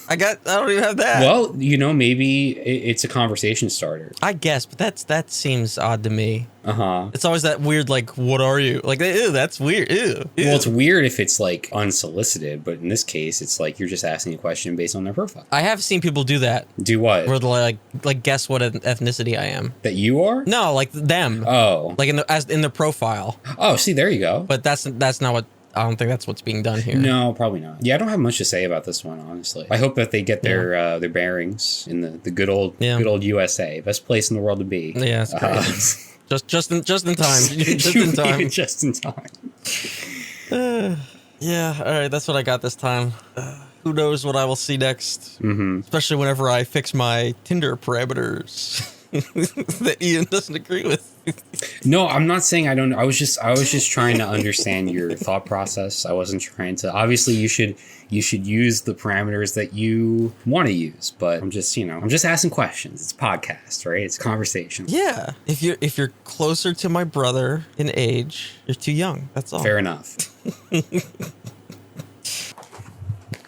I don't even have that. Well, maybe it's a conversation starter. I guess, but that seems odd to me. It's always that weird, like, what are you? Like, ew, that's weird. Ew. Well, it's weird if it's like unsolicited, but in this case, it's like you're just asking a question based on their profile. I have seen people do that. Do what? Where they're like guess what ethnicity I am. That you are? No, like them. Oh, like in their profile. Oh, see, there you go. But that's not what. I don't think that's what's being done here. No, probably not. Yeah, I don't have much to say about this one, honestly. I hope that they get their bearings in the good old USA, best place in the world to be. Yeah, it's great. Just in time. Just in time. Just in time. Yeah. All right. That's what I got this time. Who knows what I will see next? Mm-hmm. Especially whenever I fix my Tinder parameters that Ian doesn't agree with. No, I'm not saying I don't. I was just trying to understand your thought process. I wasn't trying to. Obviously, you should use the parameters that you want to use. But I'm just asking questions. It's a podcast, right? It's conversation. Yeah. If you're closer to my brother in age, you're too young. That's all. Fair enough.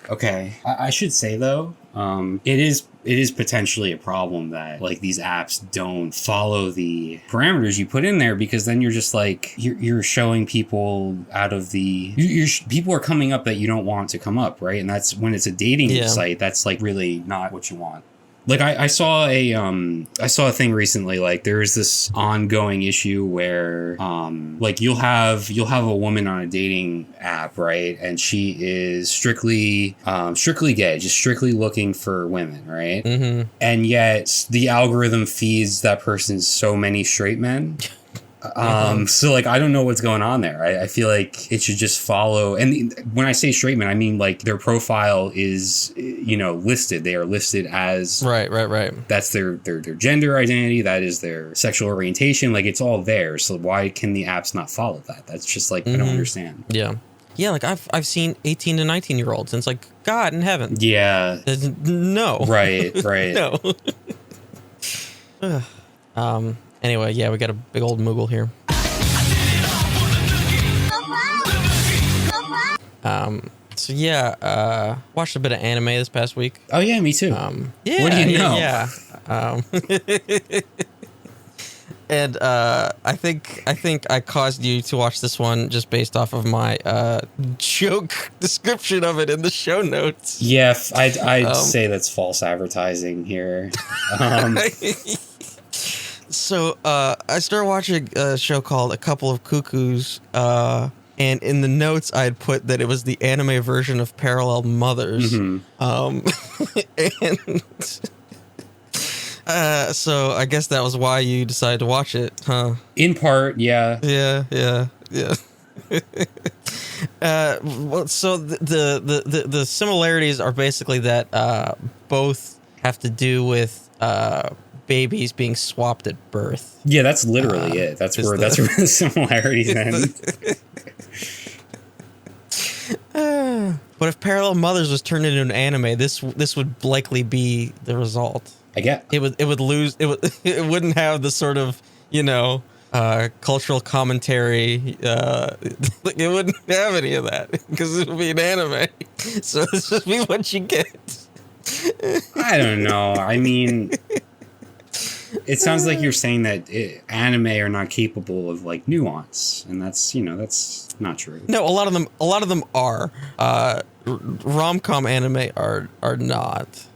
Okay, I should say though, it is potentially a problem that like these apps don't follow the parameters you put in there, because then you're just like you're showing people out of the people are coming up that you don't want to come up, right? And that's when it's a dating site. That's like really not what you want. Like I saw a thing recently, like there's this ongoing issue where like you'll have a woman on a dating app, right? And she is strictly gay, just strictly looking for women, right? Mm-hmm. And yet the algorithm feeds that person so many straight men. So like I don't know what's going on there. I feel like it should just follow, and when I say straight men, I mean like their profile is listed. They are listed as right. That's their gender identity, that is their sexual orientation, like it's all there. So why can the apps not follow that? That's just like I don't understand. Yeah. Yeah, like I've seen 18 to 19-year-olds, and it's like, God in heaven. Yeah. No. Right. No. Anyway, yeah, we got a big old Moogle here. So yeah, watched a bit of anime this past week. Oh yeah, me too. Yeah. What do you know? Yeah. And I think I caused you to watch this one just based off of my joke description of it in the show notes. Yeah, I'd say that's false advertising here. So I started watching a show called A Couple of Cuckoos, and in the notes I had put that it was the anime version of Parallel Mothers. And so I guess that was why you decided to watch it, huh? In part, yeah. Yeah. Well, so the similarities are basically that both have to do with babies being swapped at birth. Yeah, that's literally it. That's where the similarities end. But if Parallel Mothers was turned into an anime, this would likely be the result. I get it would lose it wouldn't have the sort of, you know, cultural commentary. It wouldn't have any of that because it would be an anime. So this would be what you get. I don't know. I mean, it sounds like you're saying that anime are not capable of like nuance, and that's not true. No, a lot of them are. Rom-com anime are not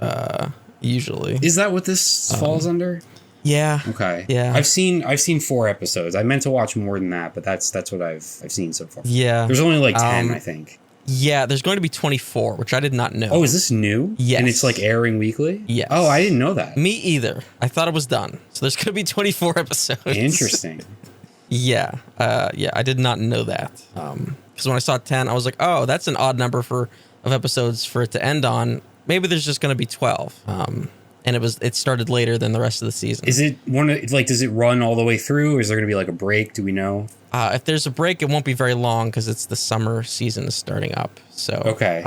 usually. Is that what this falls under? Yeah. Okay. Yeah. I've seen 4 episodes. I meant to watch more than that, but that's what I've seen so far. Yeah. There's only like 10, I think. Yeah, there's going to be 24, which I did not know. Oh, is this new? Yes. And it's like airing weekly? Yes. Oh, I didn't know that. Me either. I thought it was done. So there's going to be 24 episodes. Interesting. Yeah. I did not know that. Because when I saw 10, I was like, oh, that's an odd number of episodes for it to end on. Maybe there's just going to be 12. And it started later than the rest of the season. Is it does it run all the way through, or is there going to be like a break? Do we know? If there's a break, it won't be very long because it's the summer season is starting up. So okay.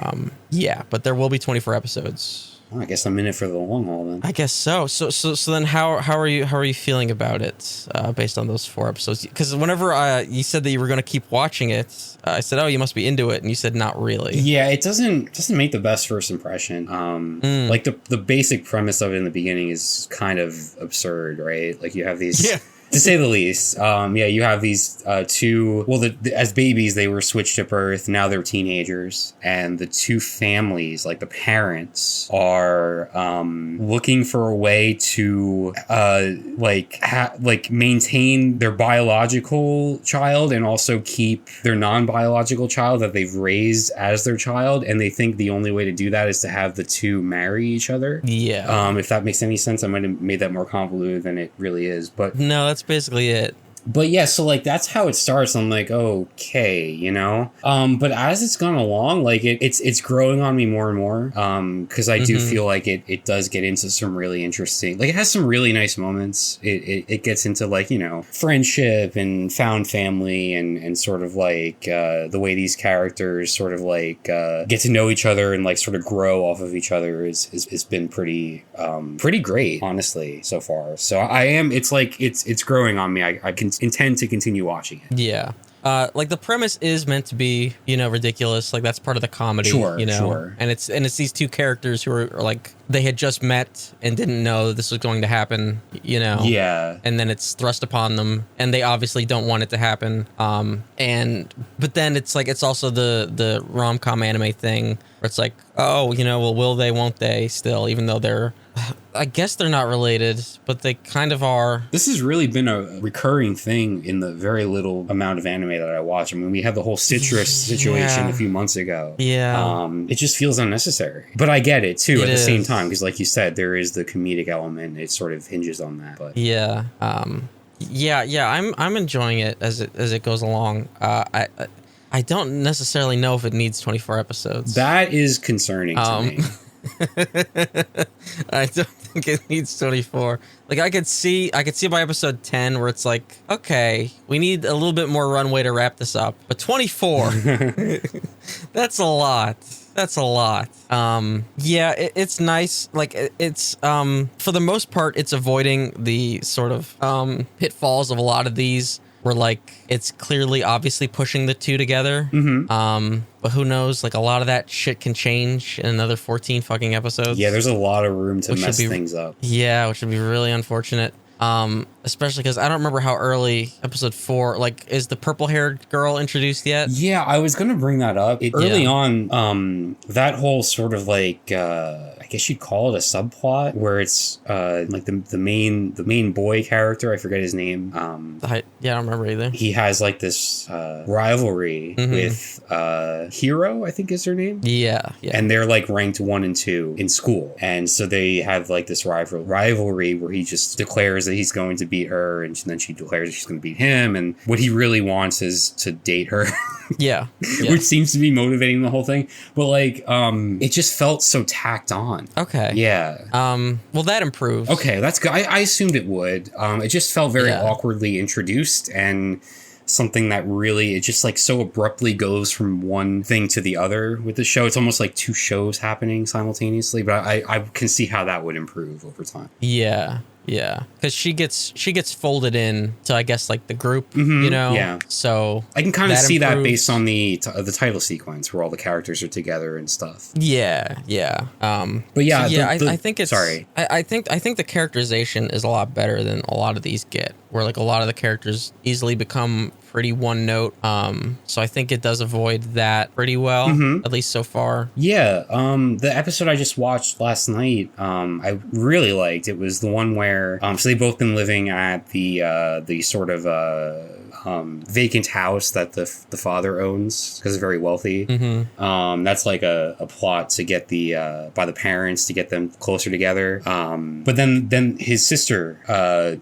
Yeah, but there will be 24 episodes. Well, I guess I'm in it for the long haul then. I guess so. So then how are you feeling about it based on those 4 episodes? Because whenever you said that you were going to keep watching it, I said, oh, you must be into it, and you said not really. Yeah, it doesn't make the best first impression. Like the basic premise of it in the beginning is kind of absurd, right? Like you have these. Yeah. To say the least. You have these 2, well, as babies, they were switched at birth. Now they're teenagers. And the 2 families, like the parents, are looking for a way to maintain their biological child and also keep their non-biological child that they've raised as their child. And they think the only way to do that is to have the 2 marry each other. Yeah. If that makes any sense, I might have made that more convoluted than it really is. But no, that's basically it. But yeah, so like that's how it starts. I'm like, okay, you know. But as it's gone along, like it's growing on me more and more. Because I do feel like it does get into some really interesting, like it has some really nice moments. It gets into like, you know, friendship and found family and sort of like the way these characters sort of like get to know each other and like sort of grow off of each other is been pretty great, honestly, so far. So it's growing on me. I can intend to continue watching it. Yeah. Like the premise is meant to be, you know, ridiculous. Like that's part of the comedy, sure, you know. Sure. And it's these 2 characters who are like they had just met and didn't know this was going to happen, you know. Yeah. And then it's thrust upon them, and they obviously don't want it to happen. But then it's like it's also the rom-com anime thing where it's like, oh, you know, well, will they, won't they? Still, even though they're, I guess they're not related, but they kind of are. This has really been a recurring thing in the very little amount of anime that I watch. I mean, we had the whole citrus situation a few months ago. Yeah. It just feels unnecessary. But I get it, too, at the same time, because like you said, there is the comedic element. It sort of hinges on that. But yeah. I'm enjoying it as it goes along. I don't necessarily know if it needs 24 episodes. That is concerning to me. I don't think it needs 24. Like I could see by episode 10 where it's like, okay, we need a little bit more runway to wrap this up. But 24, that's a lot. That's a lot. Yeah, it's nice. Like it's for the most part, it's avoiding the sort of pitfalls of a lot of these where like it's clearly obviously pushing the two together. But who knows? Like a lot of that shit can change in another 14 fucking episodes. Yeah, there's a lot of room to mess things up. Yeah, which would be really unfortunate. Especially because I don't remember how early episode 4, like, is the purple-haired girl introduced yet? Yeah, I was gonna bring that up. Early on, that whole sort of like, I guess you'd call it a subplot where it's like the main boy character, I forget his name. I don't remember either. He has like this rivalry with Hero, I think is her name. Yeah. And they're like ranked 1 and 2 in school, and so they have like this rivalry where he just declares that he's going to beat her, and then she declares she's going to beat him, and what he really wants is to date her. Yeah. Which seems to be motivating the whole thing, but like it just felt so tacked on. Okay. Yeah. Well, that improves. Okay, that's good. I assumed it would. It just felt very awkwardly introduced, and something that really, it just like so abruptly goes from one thing to the other with the show. It's almost like 2 shows happening simultaneously, but I can see how that would improve over time. Yeah, because she gets folded in to, I guess, like the group, you know. Yeah. So I can kind of see that based on the title sequence where all the characters are together and stuff. Yeah. But yeah, so I think it's sorry. I think the characterization is a lot better than a lot of these get, where like a lot of the characters easily become pretty one note. So I think it does avoid that pretty well, at least so far. Yeah. The episode I just watched last night, I really liked. It was the one where so they've both been living at the sort of vacant house that the father owns because he's very wealthy. That's like a plot to get by the parents to get them closer together. But then his sister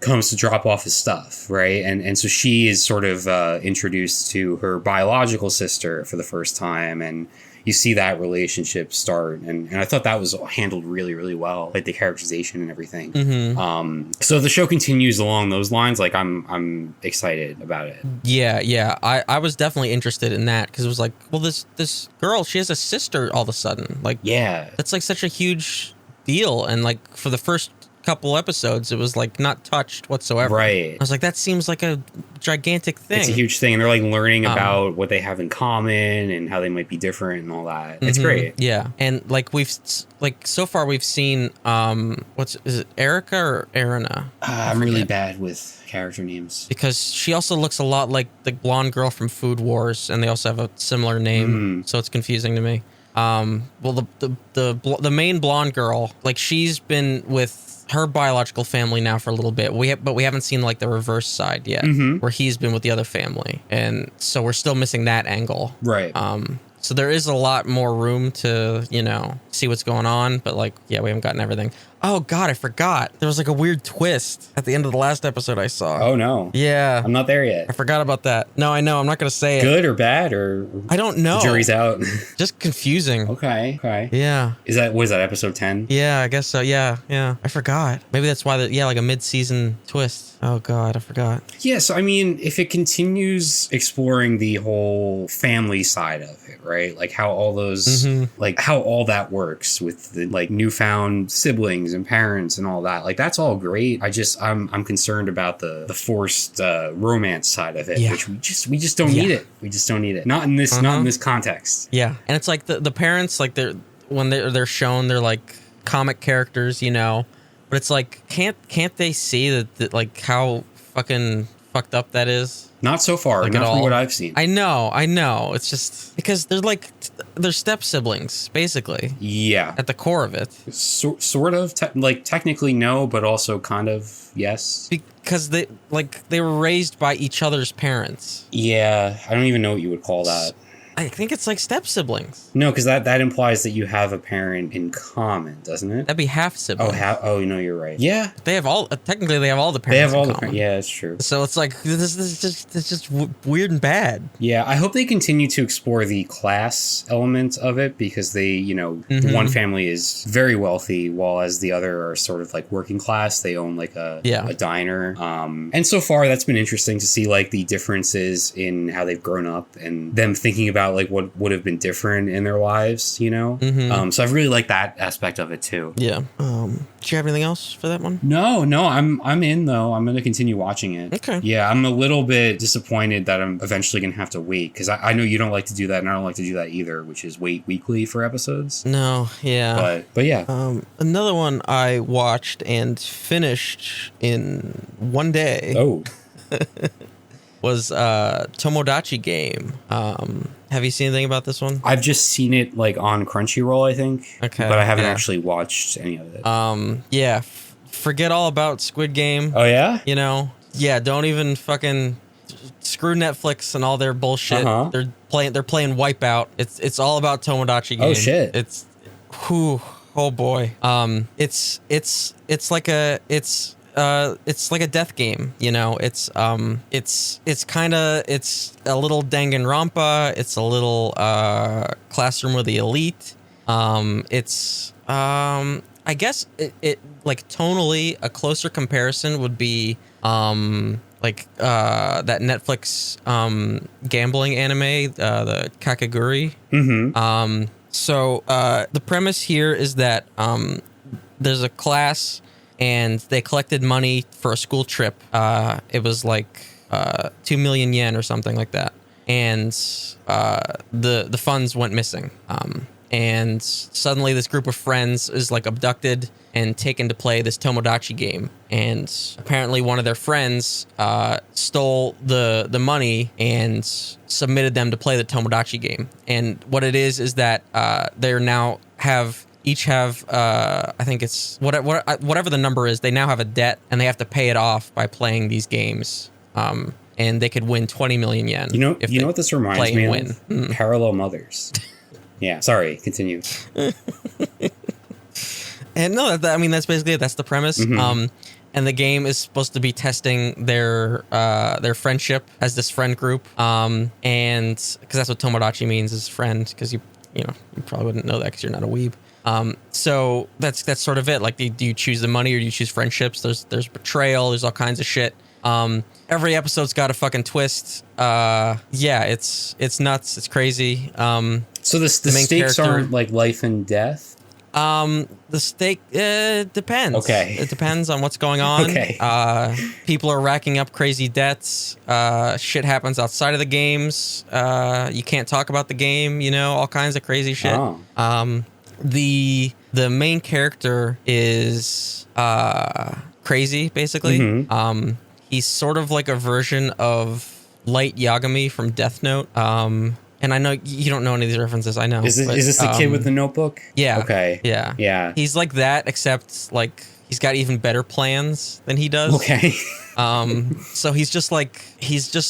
comes to drop off his stuff, right? And so she is sort of introduced to her biological sister for the first time, and you see that relationship start, and I thought that was handled really, really well, like the characterization and everything. So the show continues along those lines. Like I'm excited about it. Yeah. I was definitely interested in that because it was like, well, this girl, she has a sister all of a sudden. Like, yeah, that's like such a huge deal, and like for the first couple episodes it was like not touched whatsoever. Right. I was like, that seems like a gigantic thing. It's a huge thing, and they're like learning about what they have in common and how they might be different and all that. It's great. Yeah. And like so far we've seen is it Erica or Erina? I'm really bad with character names because she also looks a lot like the blonde girl from Food Wars, and they also have a similar name, so it's confusing to me. Well, the main blonde girl, like she's been with her biological family now for a little bit. But we haven't seen like the reverse side yet, where he's been with the other family, and so we're still missing that angle. Right. So there is a lot more room to, see what's going on, but like, yeah, we haven't gotten everything. Oh God, I forgot. There was like a weird twist at the end of the last episode I saw. Oh no. Yeah. I'm not there yet. I forgot about that. No, I know. I'm not going to say Good or bad or I don't know. The jury's out. Just confusing. Okay. Yeah. Was that episode 10? Yeah, I guess so. Yeah. I forgot. Maybe that's why like a mid-season twist. Oh God, I forgot. Yeah, so I mean, if it continues exploring the whole family side of it, right? Like how all those like how all that works with the like newfound siblings and parents and all that, like that's all great. I'm concerned about the forced romance side of it, which we just don't need it. We just don't need it. Not in this context. Yeah, and it's like the parents, like they're shown, they're like comic characters, but it's like can't they see that like how fucking fucked up that is? Not so far, like not from what I've seen. I know. It's just because they're step siblings, basically. Yeah. At the core of it. Sort of. Technically no, but also kind of yes. Because they were raised by each other's parents. Yeah. I don't even know what you would call that. I think it's like step siblings. No, because that implies that you have a parent in common, doesn't it? That'd be half siblings. Oh, no, you're right. Yeah. They have all, technically they have all the They parents have all in the common. yeah, it's true. So it's like, this is just weird and bad. Yeah, I hope they continue to explore the class element of it because they, one family is very wealthy while as the other are sort of like working class. They own like a diner. And so far that's been interesting to see like the differences in how they've grown up and them thinking about like what would have been different in their lives, So I've really liked that aspect of it too. Yeah. Do you have anything else for that one? No, I'm in though. I'm going to continue watching it. Okay. Yeah, I'm a little bit disappointed that I'm eventually going to have to wait because I know you don't like to do that and I don't like to do that either, which is wait weekly for episodes. No, yeah. But yeah. Another one I watched and finished in one day. Oh. Was Tomodachi Game. Have you seen anything about this one? I've just seen it like on Crunchyroll, I think. Okay. But I haven't actually watched any of it. Yeah. Forget all about Squid Game. Oh yeah? Yeah, don't even fucking screw Netflix and all their bullshit. Uh-huh. They're playing Wipeout. It's all about Tomodachi Game. Oh shit. It's oh boy. It's like a death game, It's a little Danganronpa. It's a little Classroom with the Elite. I guess it like tonally a closer comparison would be that Netflix gambling anime, the Kakegurui. Mm-hmm. So the premise here is that there's a class and they collected money for a school trip. It was like 2 million yen or something like that. And the funds went missing. And suddenly this group of friends is like abducted and taken to play this Tomodachi game. And apparently one of their friends stole the money and submitted them to play the Tomodachi game. And what it is that they now each have I think it's whatever the number is, they now have a debt and they have to pay it off by playing these games. And they could win 20 million yen. You know what this reminds me of? Parallel Mothers. Yeah, sorry, continue. And no, that's basically it. That's the premise. Mm-hmm. And the game is supposed to be testing their friendship as this friend group. And because that's what Tomodachi means, is friend, because you probably wouldn't know that because you're not a weeb. So that's sort of it. Like, do you choose the money or do you choose friendships? There's betrayal. There's all kinds of shit. Every episode's got a fucking twist. Yeah, it's nuts. It's crazy. So the stakes aren't like life and death? The stake depends. Okay. It depends on what's going on. Okay. People are racking up crazy debts. Shit happens outside of the games. You can't talk about the game, all kinds of crazy shit. Oh. The main character is crazy, basically. Mm-hmm. He's sort of like a version of Light Yagami from Death Note. And I know you don't know any of these references. I know. Is this the kid with the notebook? Yeah. Okay. Yeah. He's like that, except like he's got even better plans than he does. Okay. So he's just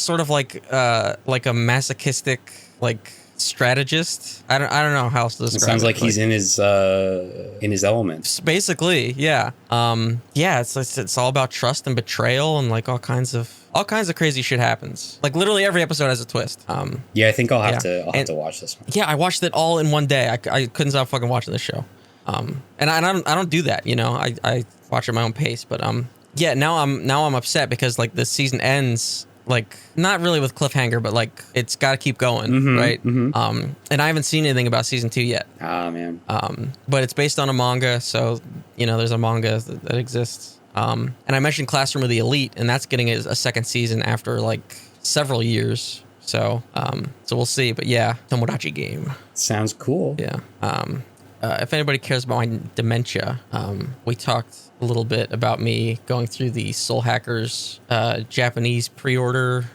sort of like a masochistic like strategist. I don't know how else to describe it. Sounds like he's in his element. Basically, yeah. Yeah, it's all about trust and betrayal and like all kinds of crazy shit happens. Like literally every episode has a twist. Yeah, I think I'll have to watch this one. Yeah, I watched it all in one day. I couldn't stop fucking watching this show. And I don't do that, I watch at my own pace, but yeah, now I'm upset because like the season ends like not really with cliffhanger, but like it's got to keep going, right? Mm-hmm. And I haven't seen anything about season 2 yet. Ah, man. But it's based on a manga, so there's a manga that exists. And I mentioned Classroom of the Elite, and that's getting a second season after like several years. So we'll see. But yeah, Tomodachi Game. Sounds cool. Yeah. If anybody cares about my dementia, we talked a little bit about me going through the Soul Hackers Japanese pre-order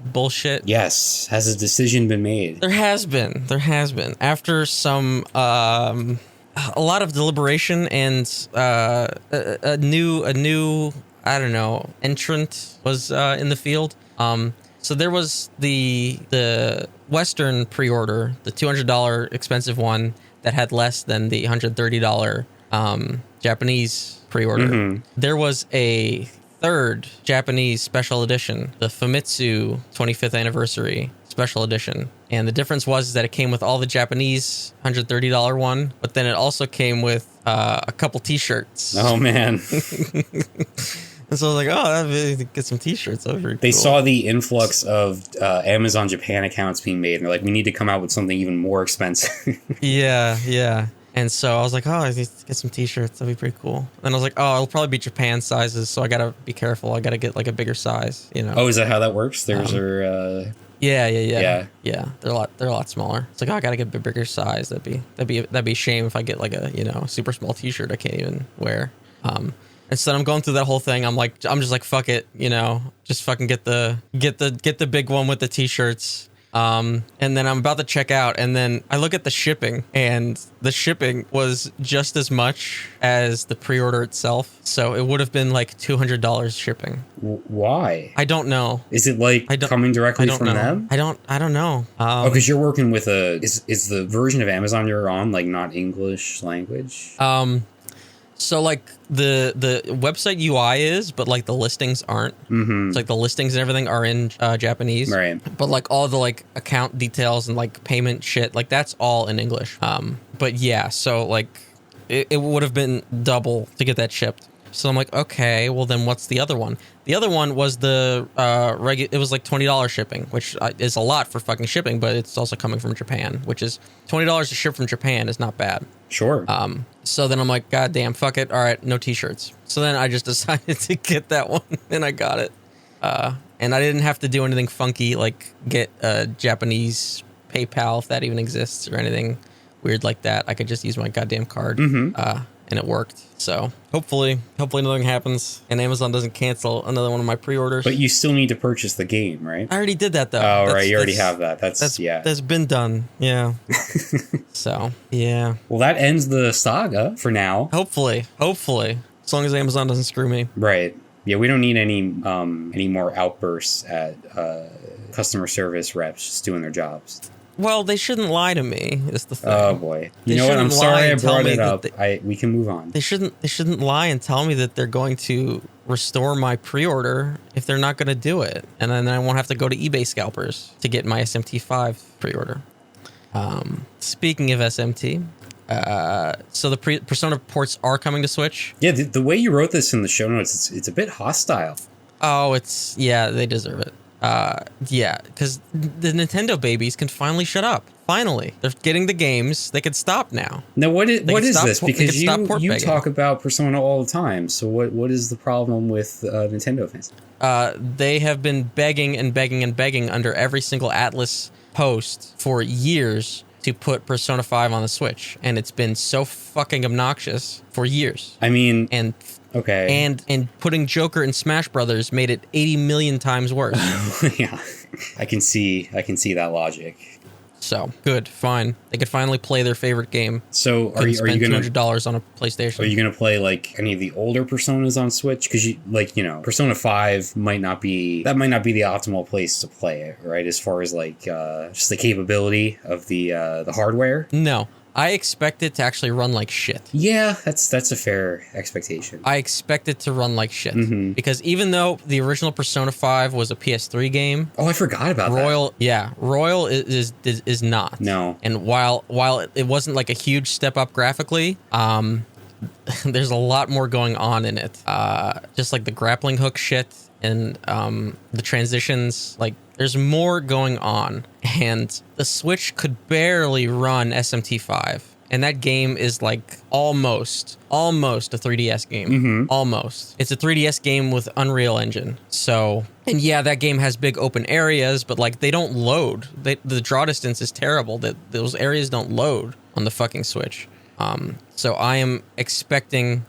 bullshit. Yes. Has a decision been made? There has been. After some a lot of deliberation and a new I don't know entrant was in the field. So there was the Western pre-order, the $200 expensive one that had less than the $130 Japanese pre-order. Mm-hmm. There was a third Japanese special edition, the Famitsu 25th anniversary special edition. And the difference was that it came with all the Japanese $130 one, but then it also came with a couple t-shirts. Oh, man. And so I was like, oh, that'd be, get some t-shirts over. They saw the influx of Amazon Japan accounts being made, and they're like, we need to come out with something even more expensive. Yeah. And so I was like, oh, I need to get some t-shirts. That'd be pretty cool. And I was like, oh, it'll probably be Japan sizes, so I gotta be careful. I gotta get like a bigger size, you know. Oh, is that how that works? There's Yeah. Yeah. They're a lot smaller. It's like, oh, I gotta get a bigger size. That'd be a shame if I get like a super small t-shirt I can't even wear. And so I'm going through that whole thing. I'm just like, fuck it, just fucking get the big one with the t-shirts. And then I'm about to check out, and then I look at the shipping, and the shipping was just as much as the pre-order itself. So it would have been like $200 shipping. Why? I don't know. Is it like coming directly from them? I don't know. Because you're working with is the version of Amazon you're on like not English language? So like the website UI is, but like the listings aren't. Mm-hmm. It's like the listings and everything are in Japanese, right? But like all the like account details and like payment shit, like that's all in English. But yeah, so like it would have been double to get that shipped. So I'm like, okay, well then what's the other one? The other one was the it was like $20 shipping, which is a lot for fucking shipping, but it's also coming from Japan, which is $20 to ship from Japan is not bad. Sure. So then I'm like, God damn, fuck it. All right, no t-shirts. So then I just decided to get that one, and I got it. And I didn't have to do anything funky like get a Japanese PayPal, if that even exists, or anything weird like that. I could just use my goddamn card. Mm-hmm. And it worked. So hopefully nothing happens and Amazon doesn't cancel another one of my pre-orders. But you still need to purchase the game, right? I already did that though. Oh, right. You already have that. That's been done. Yeah. So, yeah. Well, that ends the saga for now. Hopefully. As long as Amazon doesn't screw me. Right. Yeah, we don't need any more outbursts at customer service reps just doing their jobs. Well, they shouldn't lie to me, is the thing. Oh boy. You know what? I'm sorry I brought it up. We can move on. They shouldn't lie and tell me that they're going to restore my pre-order if they're not going to do it. And then I won't have to go to eBay scalpers to get my SMT5 pre-order. Speaking of SMT, so the Persona ports are coming to Switch. Yeah, the way you wrote this in the show notes, it's a bit hostile. Oh, they deserve it. Yeah, because the Nintendo babies can finally shut up. Finally, they're getting the games. They can stop now. Now, what is this? Because you begging. talk about Persona all the time. So what is the problem with Nintendo fans? They have been begging and begging and begging under every single Atlas post for years to put Persona 5 on the Switch, and it's been so fucking obnoxious for years. I mean, okay. And putting Joker in Smash Brothers made it 80 million times worse. Yeah, I can see that logic. So good, fine. They could finally play their favorite game. So are you gonna $200 on a PlayStation? Are you gonna play like any of the older Personas on Switch? Because Persona 5 might not be the optimal place to play it, right? As far as like just the capability of the hardware. No. I expect it to actually run like shit. Yeah, that's a fair expectation. I expect it to run like shit. Mm-hmm. Because even though the original Persona 5 was a PS3 game... Oh, I forgot about that. Yeah, Royal is not. No. And while it wasn't like a huge step up graphically, there's a lot more going on in it. Just like the grappling hook shit and the transitions, like there's more going on, and the Switch could barely run SMT5, and that game is like almost a 3DS game. Mm-hmm. Almost. It's a 3DS game with Unreal Engine. So, and yeah, that game has big open areas, but like they don't load. The draw distance is terrible. Those areas don't load on the fucking Switch. So I am expecting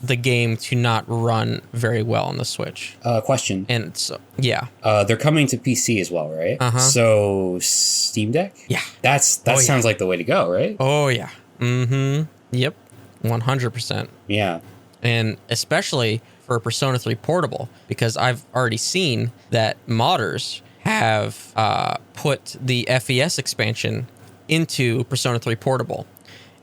the game to not run very well on the Switch. Question. And so, yeah. They're coming to PC as well, right? Uh-huh. So Steam Deck? Yeah. That sounds like the way to go, right? Oh, yeah. Mm-hmm. Yep. 100%. Yeah. And especially for Persona 3 Portable, because I've already seen that modders have put the FES expansion into Persona 3 Portable,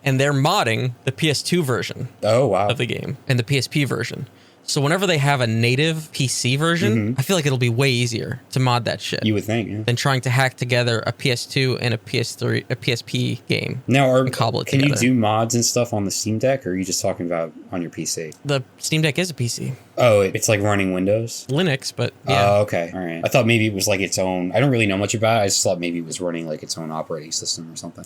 and they're modding the PS2 version of the game and the PSP version. So whenever they have a native PC version, I feel like it'll be way easier to mod that shit. You would think, yeah. Than trying to hack together a PS2 and a PS3, a PSP game. Now, and cobble it can together. you do mods and stuff on the Steam Deck, or are you just talking about on your PC? The Steam Deck is a PC. Oh, it's like running Windows? Linux, but yeah. Oh, okay. All right. I thought maybe it was like its own. I don't really know much about it. I just thought maybe it was running like its own operating system or something.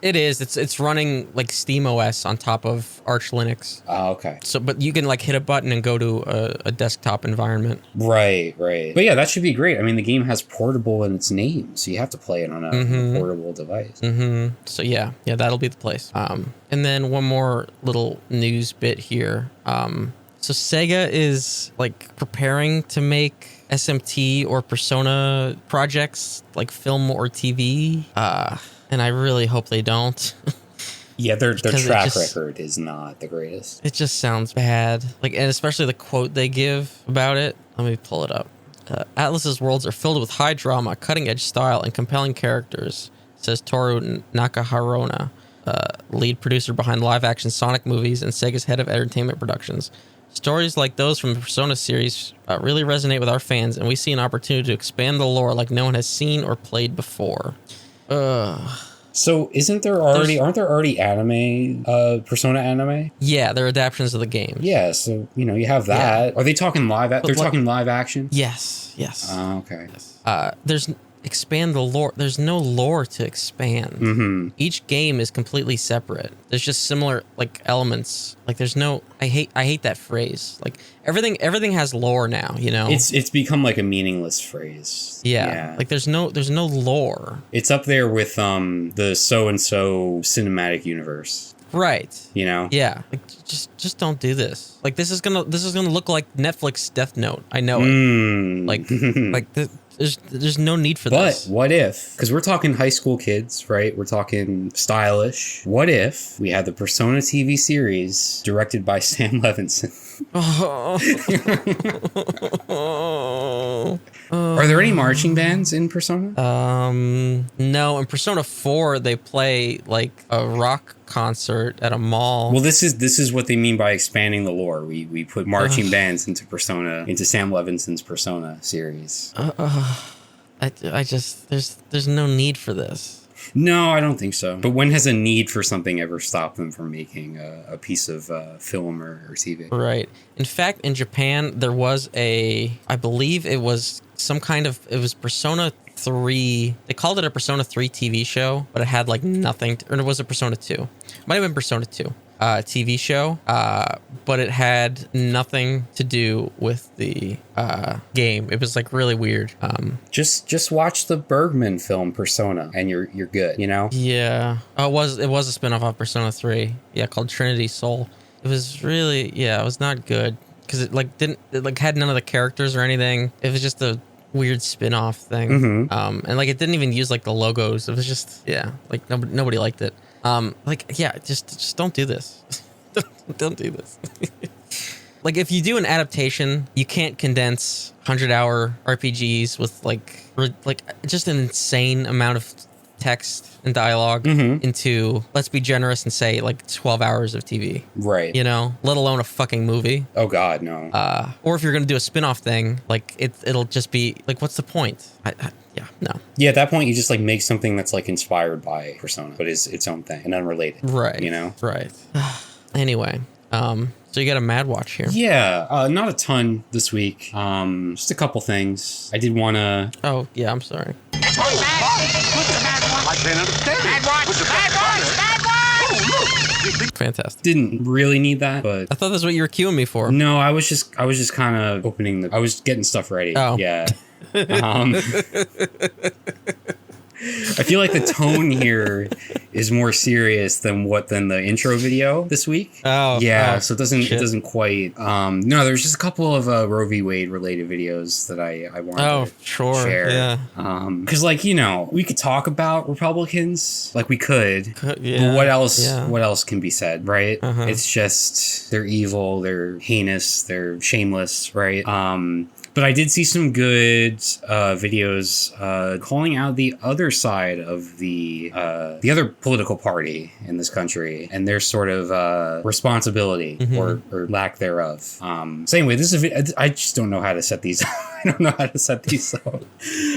It is. It's running like Steam OS on top of Arch Linux. Oh, okay. So, but you can like hit a button and go to a desktop environment. Right. But yeah, that should be great. I mean, the game has portable in its name, so you have to play it on a portable device. So yeah, that'll be the place. And then one more little news bit here. So Sega is like preparing to make SMT or Persona projects like film or TV. And I really hope they don't. Yeah, their track record is not the greatest. It just sounds bad. Like, and especially the quote they give about it. Let me pull it up. Atlus's worlds are filled with high drama, cutting-edge style, and compelling characters, says Toru Nakaharona, lead producer behind live-action Sonic movies and Sega's head of entertainment productions. Stories like those from the Persona series really resonate with our fans, and we see an opportunity to expand the lore like no one has seen or played before. So aren't there already anime, Persona anime? Yeah, they're adaptations of the game. Yeah, so, you have that. Yeah. Are they talking talking live action? Yes. Oh, okay. Yes. There's expand the lore. There's no lore to expand. Each game is completely separate. There's just similar like elements. Like there's no. I hate that phrase. Like everything has lore now. It's become like a meaningless phrase. Yeah. Like there's no lore. It's up there with the so and so cinematic universe. Right. Yeah. Like just don't do this. Like this is gonna look like Netflix Death Note. I know it. There's no need for this. But what if, because we're talking high school kids, right? We're talking stylish. What if we had the Persona TV series directed by Sam Levinson? Are there any marching bands in Persona? No. In Persona 4, they play like a rock concert at a mall. Well, this is what they mean by expanding the lore. We put marching bands into Sam Levinson's Persona series. I just there's no need for this. No, I don't think so. But when has a need for something ever stopped them from making a piece of film or TV? Right. In fact, in Japan, there was I believe it was it was Persona 3. They called it a Persona 3 TV show, but it had like nothing, or it was a Persona 2. Might have been Persona 2. TV show, but it had nothing to do with the game. It was like really weird. Just watch the Bergman film Persona, and you're good. Yeah. It was a spinoff of Persona 3. Yeah, called Trinity Soul. It was really it was not good because it had none of the characters or anything. It was just a weird spin-off thing. And like it didn't even use like the logos. It was just like nobody liked it. Just don't do this. Don't do this. Like if you do an adaptation, you can't condense 100-hour RPGs with like just an insane amount of text and dialogue into, let's be generous and say like 12 hours of TV. Right. Let alone a fucking movie. Oh God, no. Or if you're going to do a spin-off thing, like it'll just be like, what's the point? No. Yeah, at that point you just like make something that's like inspired by Persona, but is its own thing and unrelated. Right. Right. Anyway, so you got a Mad Watch here. Yeah, not a ton this week. Just a couple things. I did want to... Oh, yeah, I'm sorry. Fantastic. Didn't really need that, but I thought that's what you were queuing me for. No, I was just kind of opening I was getting stuff ready. Oh. Yeah. I feel like the tone here is more serious than the intro video this week. Oh, yeah. So it doesn't quite. No, there's just a couple of Roe v. Wade related videos that I wanted to share. Yeah. Because we could talk about Republicans, like we could. Yeah. But what else? Yeah. What else can be said, right? Uh-huh. It's just they're evil, they're heinous, they're shameless, right? But I did see some good videos calling out the other side of the other political party in this country and their sort of responsibility or lack thereof. So anyway, this is I just don't know how to set these. I don't know how to set these up.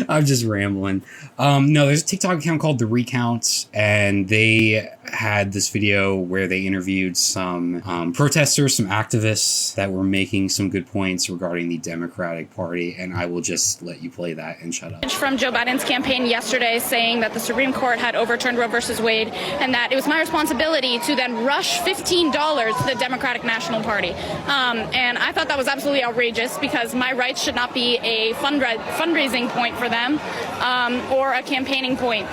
I'm just rambling. No, there's a TikTok account called The Recount, and they had this video where they interviewed some protesters, some activists that were making some good points regarding the Democratic Party, and I will just let you play that and shut up. From Joe Biden's campaign yesterday saying that the Supreme Court had overturned Roe versus Wade and that it was my responsibility to then rush $15 to the Democratic National Party. And I thought that was absolutely outrageous because my rights should not be a fundraising point for them or a campaigning point.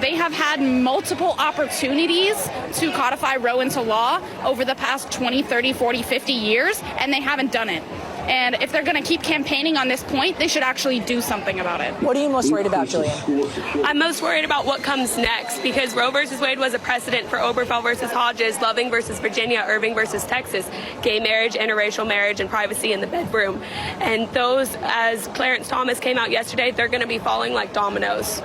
They have had multiple opportunities to codify Roe into law over the past 20, 30, 40, 50 years, and they haven't done it. And if they're going to keep campaigning on this point, they should actually do something about it. What are you most worried about, Jillian? I'm most worried about what comes next because Roe versus Wade was a precedent for Obergefell versus Hodges, Loving versus Virginia, Irving versus Texas, gay marriage, interracial marriage, and privacy in the bedroom. And those, as Clarence Thomas came out yesterday, they're going to be falling like dominoes.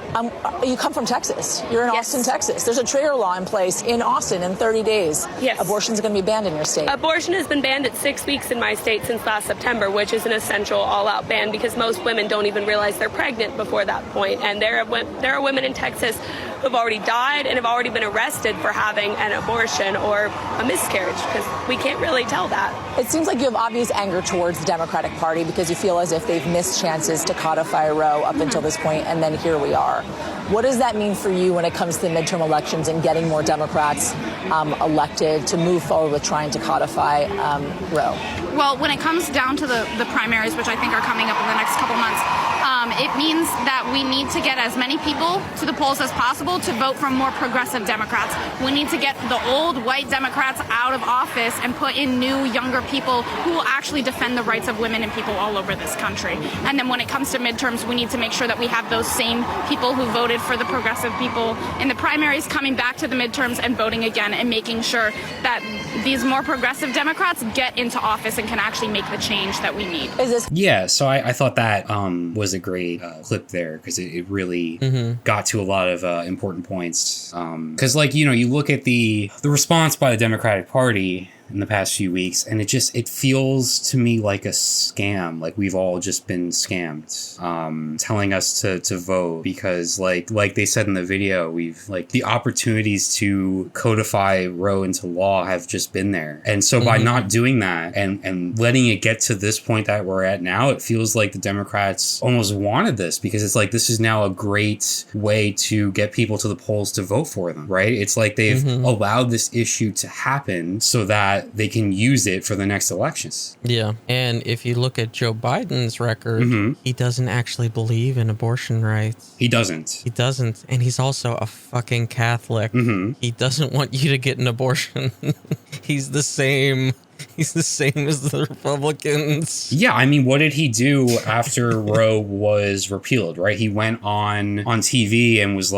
You come from Texas. You're in Austin, Texas. There's a trigger law in place in Austin in 30 days. Yes. Abortion's going to be banned in your state. Abortion has been banned at 6 weeks in my state since last September, which is an essential all-out ban because most women don't even realize they're pregnant before that point. And there are women in Texas who have already died and have already been arrested for having an abortion or a miscarriage because we can't really tell that. It seems like you have obvious anger towards the Democratic Party because you feel as if they've missed chances to codify Roe up until this point, and then here we are. What does that mean for you when it comes to the midterm elections and getting more Democrats elected to move forward with trying to codify Roe? Well, when it comes down to the primaries, which I think are coming up in the next couple months, it means that we need to get as many people to the polls as possible to vote for more progressive Democrats. We need to get the old white Democrats out of office and put in new, younger people who will actually defend the rights of women and people all over this country. And then when it comes to midterms, we need to make sure that we have those same people who voted for the progressive people in the primaries coming back to the midterms and voting again and making sure that these more progressive Democrats get into office and can actually make the change that we need. Yeah, so I thought that was a great clip there because it really got to a lot of important points. Because, you look at the response by the Democratic Party in the past few weeks, and it feels to me like a scam. Like we've all just been scammed, telling us to vote because like they said in the video, we've the opportunities to codify Roe into law have just been there. And so by not doing that and letting it get to this point that we're at now, it feels like the Democrats almost wanted this because it's like this is now a great way to get people to the polls to vote for them, right? It's like they've allowed this issue to happen so that they can use it for the next elections. Yeah. And if you look at Joe Biden's record, he doesn't actually believe in abortion rights. He doesn't. He doesn't. And he's also a fucking Catholic. He doesn't want you to get an abortion. He's the same as the Republicans. Yeah, I mean, what did he do after Roe was repealed, right? He went on TV and was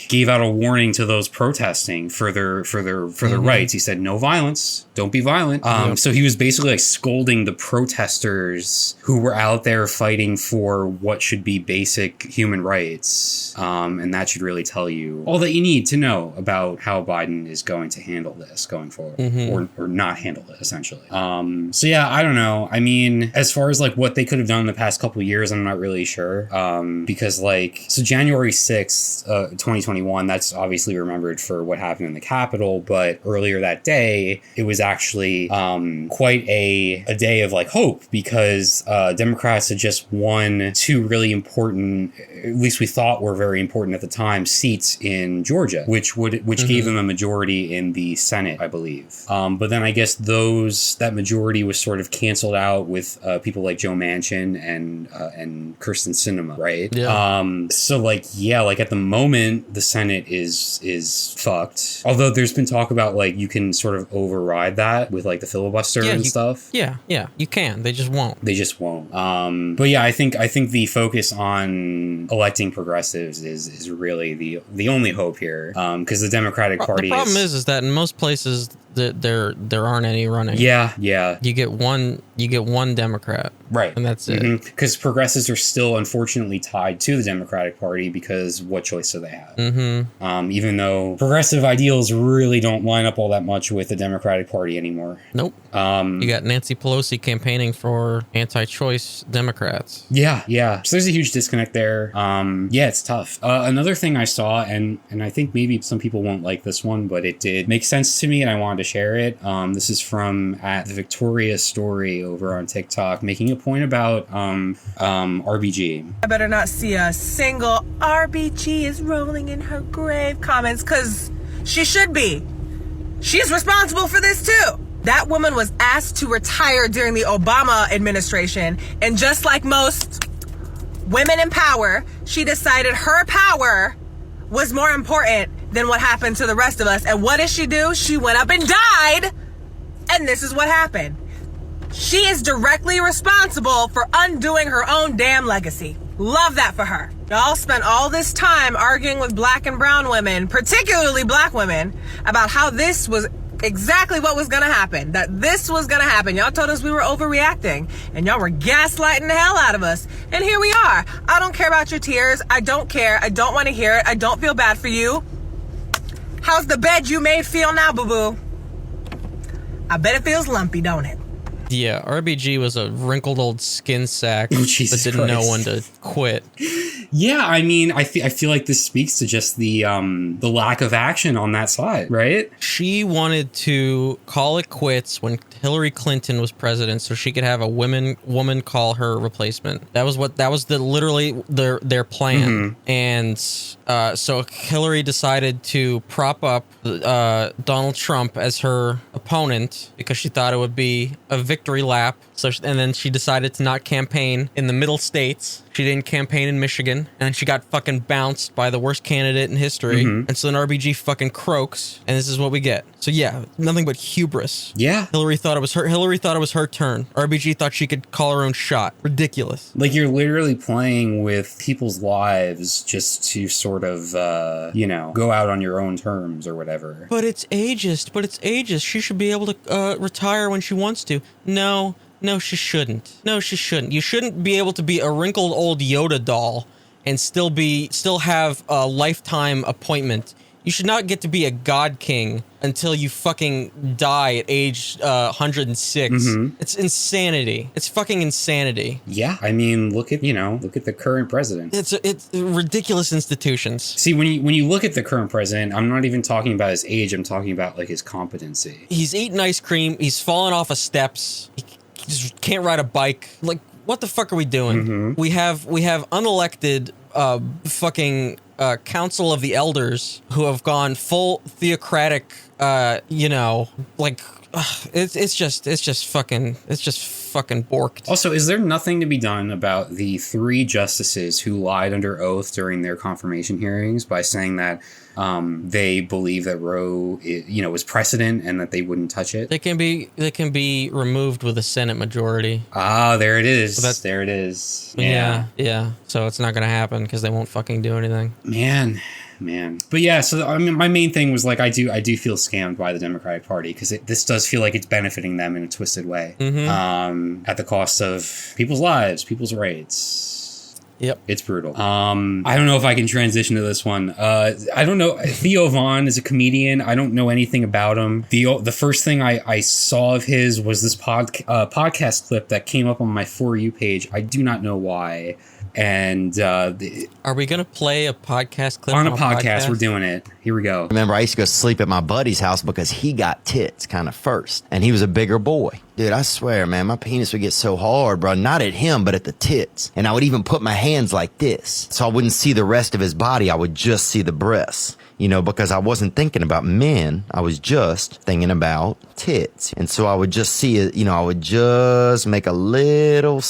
gave out a warning to those protesting for their rights. He said, no violence, don't be violent. So he was basically scolding the protesters who were out there fighting for what should be basic human rights. And that should really tell you all that you need to know about how Biden is going to handle this going forward, or not handle it, essentially. So yeah, I don't know. I mean, as far as what they could have done in the past couple of years, I'm not really sure. Because so January 6th, 2021, that's obviously remembered for what happened in the Capitol. But earlier that day, it was actually quite a day of hope because Democrats had just won two really important, at least we thought were very important at the time, seats in Georgia, which gave them a majority in the Senate, I believe. But then I guess those that majority was sort of canceled out with people like Joe Manchin and Kirsten Sinema, right? Yeah. So like, yeah, like at the moment the Senate is fucked. Although there's been talk about like you can sort of override that with like the filibuster and stuff. Yeah, you can. They just won't. But yeah, I think the focus on electing progressives is really the only hope here. Because the Democratic Party. The problem is that in most places there aren't any running. Yeah. You get one Democrat. Right. And that's it. Because progressives are still unfortunately tied to the Democratic Party because what choice do they have? Mm-hmm. Even though progressive ideals really don't line up all that much with the Democratic Party anymore. Nope. You got Nancy Pelosi campaigning for anti-choice Democrats. Yeah. So there's a huge disconnect there. Yeah, it's tough. Another thing I saw, and I think maybe some people won't like this one, but it did make sense to me and I wanted to share it. This is from @ the Victoria Story over on TikTok, making a point about RBG. I better not see a single RBG is rolling in her grave comments, because she should be. She's responsible for this too. That woman was asked to retire during the Obama administration, and just like most women in power, she decided her power was more important than what happened to the rest of us. And what did she do? She went up and died, and this is what happened. She is directly responsible for undoing her own damn legacy. Love that for her. Y'all spent all this time arguing with black and brown women, particularly black women, about how this was exactly what was going to happen, that this was going to happen. Y'all told us we were overreacting, and y'all were gaslighting the hell out of us. And here we are. I don't care about your tears. I don't care. I don't want to hear it. I don't feel bad for you. How's the bed you made feel now, boo-boo? I bet it feels lumpy, don't it? Yeah, RBG was a wrinkled old skin sack Jesus that didn't know Christ. when to quit. Yeah, I mean, I feel like this speaks to just the lack of action on that side, right? She wanted to call it quits when Hillary Clinton was president, so she could have a woman call her replacement. That was literally their plan. Mm-hmm. And so Hillary decided to prop up Donald Trump as her opponent because she thought it would be a victory lap. And then she decided to not campaign in the middle states. She didn't campaign in Michigan, and she got fucking bounced by the worst candidate in history. Mm-hmm. And so then RBG fucking croaks, and this is what we get. So yeah, nothing but hubris. Yeah. Hillary thought it was her turn. RBG thought she could call her own shot. Ridiculous. Like, you're literally playing with people's lives just to sort of, go out on your own terms or whatever. But it's ageist. She should be able to retire when she wants to. No, she shouldn't. You shouldn't be able to be a wrinkled old Yoda doll and still have a lifetime appointment. You should not get to be a god king until you fucking die at age 106. Mm-hmm. It's insanity. It's fucking insanity. Yeah, I mean, look at the current president. It's ridiculous institutions. See, when you look at the current president, I'm not even talking about his age. I'm talking about like his competency. He's eating ice cream. He's fallen off of steps. He just can't ride a bike. Like, what the fuck are we doing? Mm-hmm. We have unelected fucking council of the elders who have gone full theocratic. It's just fucking borked. Also, is there nothing to be done about the 3 justices who lied under oath during their confirmation hearings by saying that they believe that Roe, was precedent and that they wouldn't touch it? They can be removed with a Senate majority. Ah, there it is. So there it is. Yeah. So it's not gonna happen because they won't fucking do anything. Man. But yeah, so I mean, my main thing was like, I do feel scammed by the Democratic Party because this does feel like it's benefiting them in a twisted way, at the cost of people's lives, people's rights. Yep. It's brutal. I don't know if I can transition to this one. I don't know. Theo Von is a comedian. I don't know anything about him. The first thing I saw of his was this podcast clip that came up on my For You page. I do not know why. And are we gonna play a podcast clip on a podcast? We're doing it. Here we go. Remember, I used to go sleep at my buddy's house because he got tits kind of first, and he was a bigger boy. Dude, I swear, man, my penis would get so hard, bro. Not at him, but at the tits. And I would even put my hands like this, so I wouldn't see the rest of his body. I would just see the breasts. you know, because I wasn't thinking about men. I was just thinking about tits. And so I would just see it, you know, I would just make a little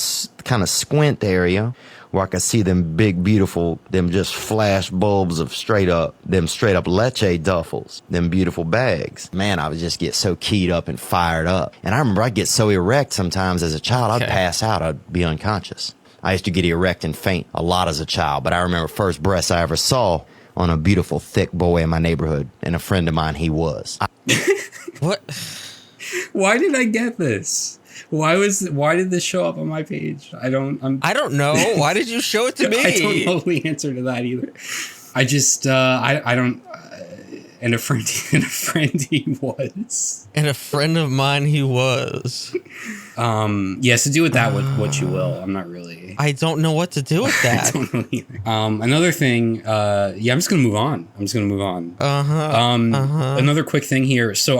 kind of squint area where I could see them big, beautiful, them just flash bulbs of straight up leche duffels, them beautiful bags. Man, I would just get so keyed up and fired up. And I remember I'd get so erect sometimes as a child, I'd pass out, I'd be unconscious. I used to get erect and faint a lot as a child, but I remember first breasts I ever saw on a beautiful, thick boy in my neighborhood, and a friend of mine, he was. What? Why did I get this? Why did this show up on my page? I don't know. Why did you show it to me? I don't know the answer to that either. I just I don't. And a friend he was. And a friend of mine he was. Yeah, so do with that what you will. I'm not really. I don't know what to do with that. I don't know either. Another thing, I'm just gonna move on. Another quick thing here. So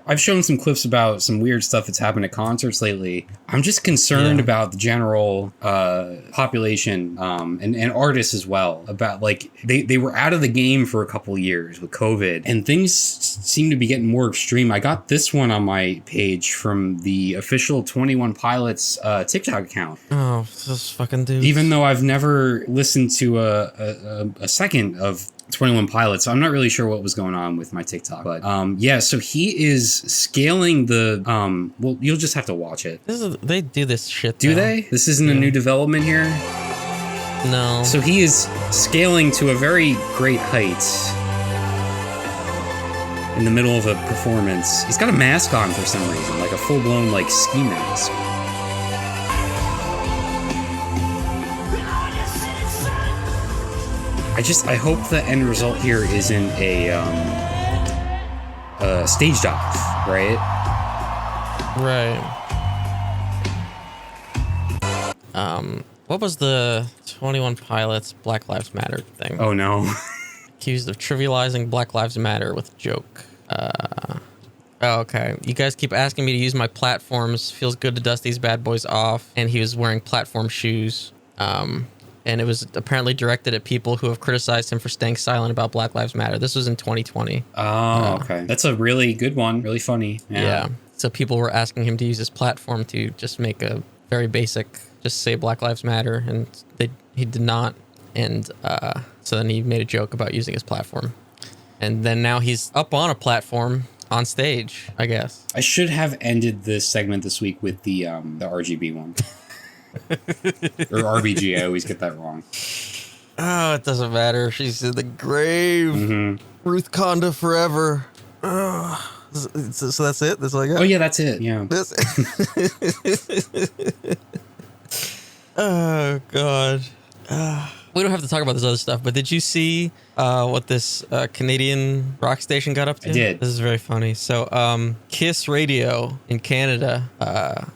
I've shown some clips about some weird stuff that's happened at concerts lately. I'm just concerned about the general population and artists as well. About like they were out of the game for a couple of years with COVID, and things seem to be getting more extreme. I got this one on my page from the official 21 Pilots TikTok account. Oh, this fucking dude. Even though I've never listened to a second of 21 Pilots, so I'm not really sure what was going on with my TikTok, but yeah, so he is scaling the well, you'll just have to watch it. They do this shit. Do they? This isn't a new development here? No. So he is scaling to a very great height in the middle of a performance. He's got a mask on for some reason, like a full-blown like ski mask. I hope the end result here isn't a stage dive, right? Right. What was the 21 Pilots Black Lives Matter thing? Oh no. Accused of trivializing Black Lives Matter with a joke. Oh, okay. You guys keep asking me to use my platforms. Feels good to dust these bad boys off. And he was wearing platform shoes. And it was apparently directed at people who have criticized him for staying silent about Black Lives Matter. This was in 2020. Oh, okay. That's a really good one. Really funny. Yeah. So people were asking him to use his platform to just make a very basic, just say Black Lives Matter, and he did not. And so then he made a joke about using his platform. And then now he's up on a platform on stage, I guess. I should have ended this segment this week with the RGB one. Or RBG, I always get that wrong. Oh, it doesn't matter. She's in the grave. Mm-hmm. Ruth Conda forever. Oh, so that's it? That's all I got? Oh, yeah, that's it. Yeah. Oh, God. We don't have to talk about this other stuff, but did you see what this Canadian rock station got up to? I did. This is very funny. So, Kiss Radio in Canada,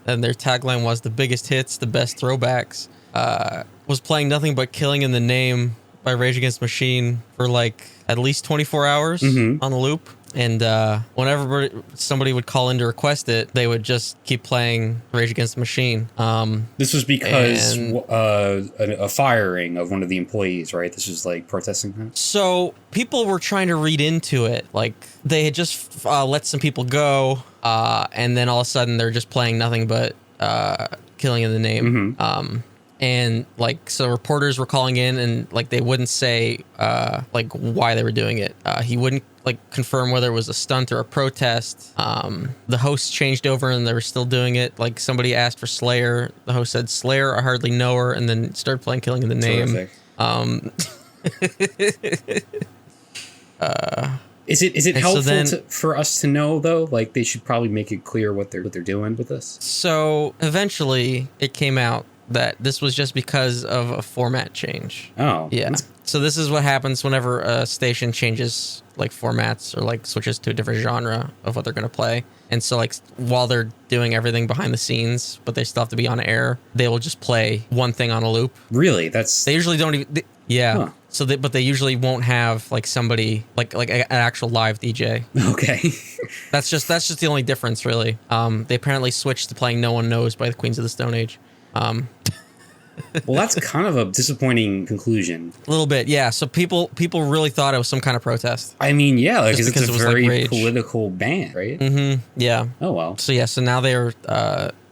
and their tagline was "the biggest hits, the best throwbacks," was playing nothing but "Killing in the Name" by Rage Against the Machine for like at least 24 hours on the loop. And whenever somebody would call in to request it, they would just keep playing Rage Against the Machine. This was because a firing of one of the employees, right? This was like protesting that? So people were trying to read into it. Like they had just let some people go, and then all of a sudden they're just playing nothing but Killing in the Name. And like, so reporters were calling in and like they wouldn't say like why they were doing it. He wouldn't like confirm whether it was a stunt or a protest. The host changed over and they were still doing it. Like somebody asked for Slayer. The host said Slayer, I hardly know her, and then started playing Killing in the Name. Is it helpful for us to know though? Like they should probably make it clear what they're doing with this. So eventually it came out that this was just because of a format change. Oh. Yeah. So this is what happens whenever a station changes like formats or like switches to a different genre of what they're going to play. And so like while they're doing everything behind the scenes, but they still have to be on air, they will just play one thing on a loop. Really? They usually don't even... yeah. Huh. So but they usually won't have like somebody like an actual live DJ. Okay. That's just the only difference really. They apparently switched to playing No One Knows by the Queens of the Stone Age. Well, that's kind of a disappointing conclusion. A little bit, yeah. So people really thought it was some kind of protest. I mean, yeah, like, Just because it's a because it was, like, very rage. political band, right? Mm-hmm. Yeah. Oh, well. So yeah. So now they're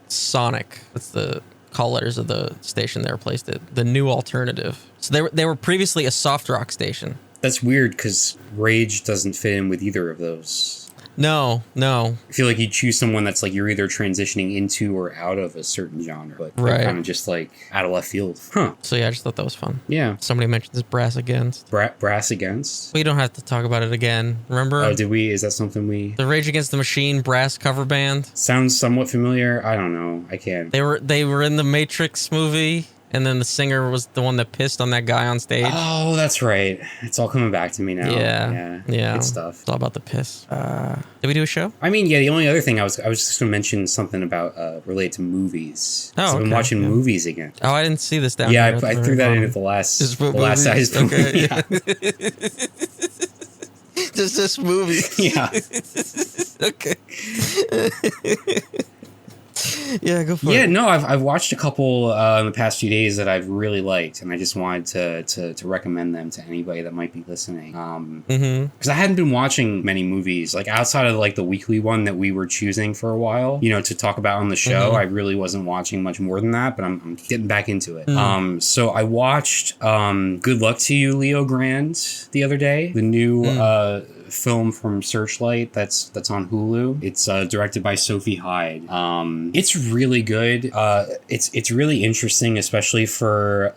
Sonic. That's the call letters of the station they replaced it. The new alternative. So they were previously a soft rock station. That's weird because Rage doesn't fit in with either of those. No. I feel like you choose someone that's like you're either transitioning into or out of a certain genre, but they're Right. kind of just like out of left field. Huh. So yeah, I just thought that was fun. Yeah. Somebody mentions Brass Against. Brass Against? We don't have to talk about it again. Remember? Oh, did we? Is that something we... The Rage Against the Machine brass cover band. Sounds somewhat familiar. I don't know. I can't. They were in the Matrix movie, and then the singer was the one that pissed on that guy on stage. Oh, that's right. It's all coming back to me now. Yeah. Good stuff. It's all about the piss. Did we do a show? I mean, yeah, the only other thing I was just going to mention something about related to movies. Oh, I've been okay, watching yeah. movies again. Oh, I didn't see this down Yeah, here. I That's threw very that in funny. at the last Just put size movies? Okay, yeah. Just this movie. Yeah. Okay. Yeah, go for it. Yeah, no, I've watched a couple in the past few days that I've really liked, and I just wanted to recommend them to anybody that might be listening. Because I hadn't been watching many movies, like outside of like the weekly one that we were choosing for a while, to talk about on the show. I really wasn't watching much more than that, but I'm getting back into it. So I watched Good Luck to You, Leo Grand, the other day, the new film from Searchlight that's on Hulu. It's directed by Sophie Hyde. It's really good. It's really interesting, especially for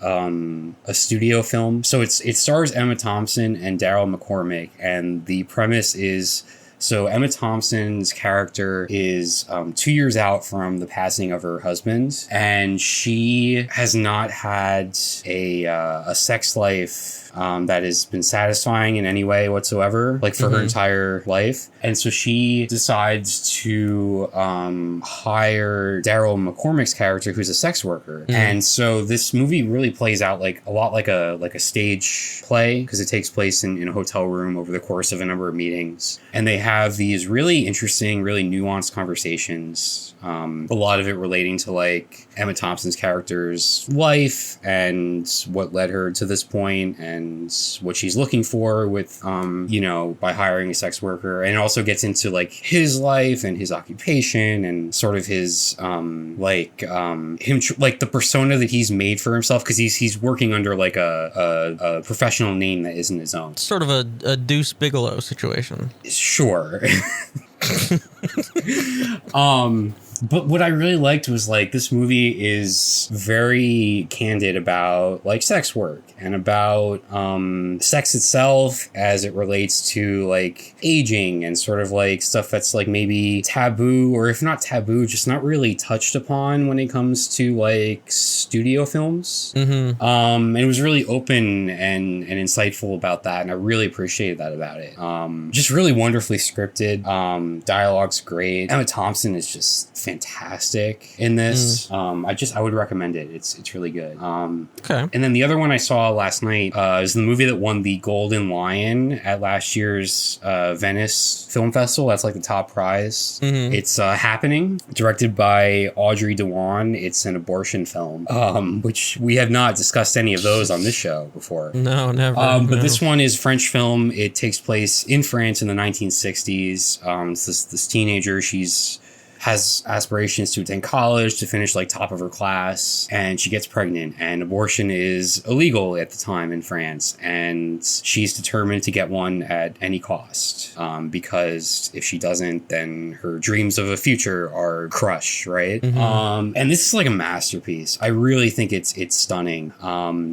a studio film. So it stars Emma Thompson and Daryl McCormick, and the premise is, so Emma Thompson's character is 2 years out from the passing of her husband, and she has not had a sex life that has been satisfying in any way whatsoever, like for her entire life. And so she decides to hire Daryl McCormick's character, who's a sex worker. And so this movie really plays out like a lot like a stage play, because it takes place in a hotel room over the course of a number of meetings. And they have these really interesting, really nuanced conversations. A lot of it relating to like Emma Thompson's character's life and what led her to this point and what she's looking for with, by hiring a sex worker. And it also gets into like his life and his occupation and sort of his, the persona that he's made for himself, because he's working under like a professional name that isn't his own. Sort of a Deuce Bigelow situation. Sure. But what I really liked was like this movie is very candid about like sex work and about sex itself as it relates to like aging and sort of like stuff that's like maybe taboo, or if not taboo, just not really touched upon when it comes to like studio films. And it was really open and insightful about that, and I really appreciated that about it. Just really wonderfully scripted. Dialogue's great. Emma Thompson is just fantastic in this. I would recommend it. It's really good. Okay. And then the other one I saw last night is the movie that won the Golden Lion at last year's Venice Film Festival. That's like the top prize. It's Happening, directed by Audrey Dewan. It's an abortion film, which we have not discussed any of those on this show before. No, never. But this one is French film. It takes place in France in the 1960s. It's this teenager. She's has aspirations to attend college, to finish like top of her class, and she gets pregnant, and abortion is illegal at the time in France, and she's determined to get one at any cost, because if she doesn't, then her dreams of a future are crushed, right? And this is like a masterpiece. I really think it's stunning.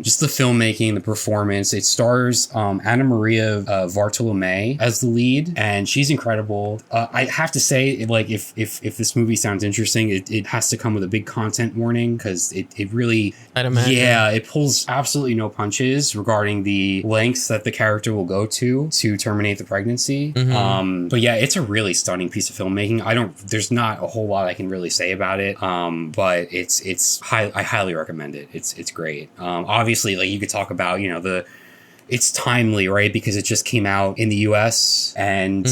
Just the filmmaking, the performance. It stars Anna Maria Bartolomei as the lead, and she's incredible. I have to say, like, if this movie sounds interesting, it has to come with a big content warning, because it really, I'd imagine. Yeah, it pulls absolutely no punches regarding the lengths that the character will go to terminate the pregnancy. But yeah, it's a really stunning piece of filmmaking. There's not a whole lot I can really say about it, but I highly recommend it. It's great. Obviously, like, you could talk about, it's timely, right? Because it just came out in the US and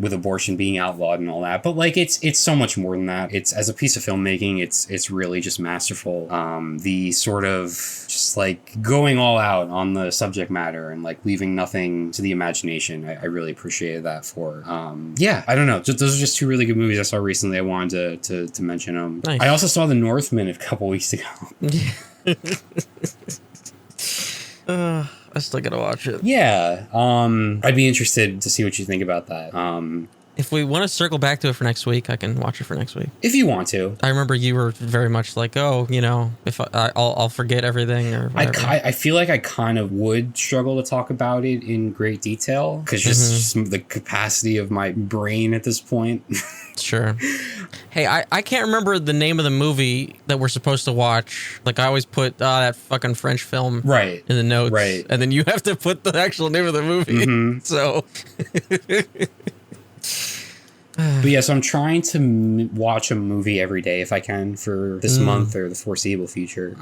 with abortion being outlawed and all that. But like it's so much more than that. It's, as a piece of filmmaking, it's really just masterful. The sort of just like going all out on the subject matter and like leaving nothing to the imagination. I really appreciated that for yeah, I don't know. Those are just two really good movies I saw recently. I wanted to mention them. Nice. I also saw The Northman a couple weeks ago. I still gotta watch it. Yeah. I'd be interested to see what you think about that. If we want to circle back to it for next week, I can watch it for next week. If you want to. I remember you were very much like, oh, you know, if I'll forget everything or whatever. I feel like I kind of would struggle to talk about it in great detail because just the capacity of my brain at this point. Sure. Hey, I can't remember the name of the movie that we're supposed to watch. Like, I always put that fucking French film right in the notes. Right. And then you have to put the actual name of the movie. So... But yeah, so I'm trying to watch a movie every day if I can for this month or the foreseeable future.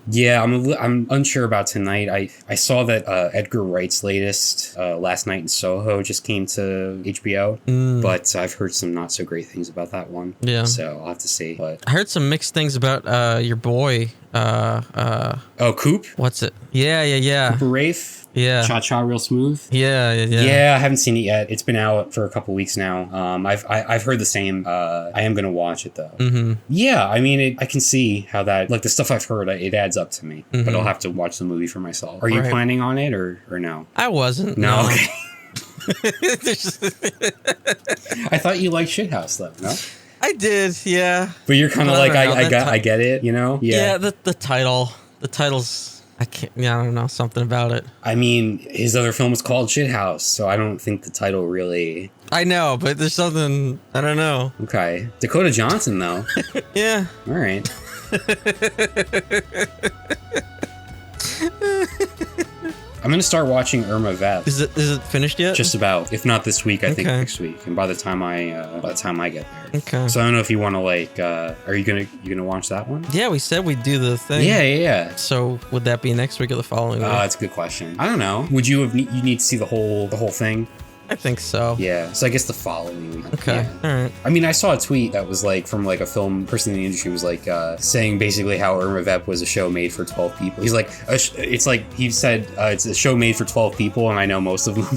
Yeah, I'm unsure about tonight. I saw that Edgar Wright's latest Last Night in Soho just came to HBO, but I've heard some not so great things about that one. Yeah, so I'll have to see. But I heard some mixed things about your boy. Coop? What's it? Yeah. Cooper Rafe? Yeah. Cha-Cha Real Smooth? Yeah. Yeah, I haven't seen it yet. It's been out for a couple weeks now. I've heard the same. I am going to watch it, though. Yeah, I mean, I can see how that, like, the stuff I've heard, it adds up to me. But I'll have to watch the movie for myself. Are you planning on it, or no? I wasn't. No? Okay. I thought you liked Shithouse, though, no? I did, yeah. But you're kind of like, I get it, you know? Yeah, the title's... I don't know, something about it. I mean, his other film was called Shithouse, so I don't think the title really... I know, but there's something... I don't know. Okay. Dakota Johnson, though. Yeah. All right. I'm going to start watching Irma Vep. Is it finished yet? Just about. If not this week, I think next week. And by the time I get there. Okay. So I don't know if you want to like, are you gonna watch that one? Yeah, we said we'd do the thing. Yeah. So would that be next week or the following week? That's a good question. I don't know. Would you need to see the whole thing? I think so. Yeah. So I guess the following week. Okay. Yeah. All right. I mean, I saw a tweet that was like from like a film person in the industry was like saying basically how Irma Vep was a show made for 12 people. He's like, it's like he said it's a show made for 12 people, and I know most of them.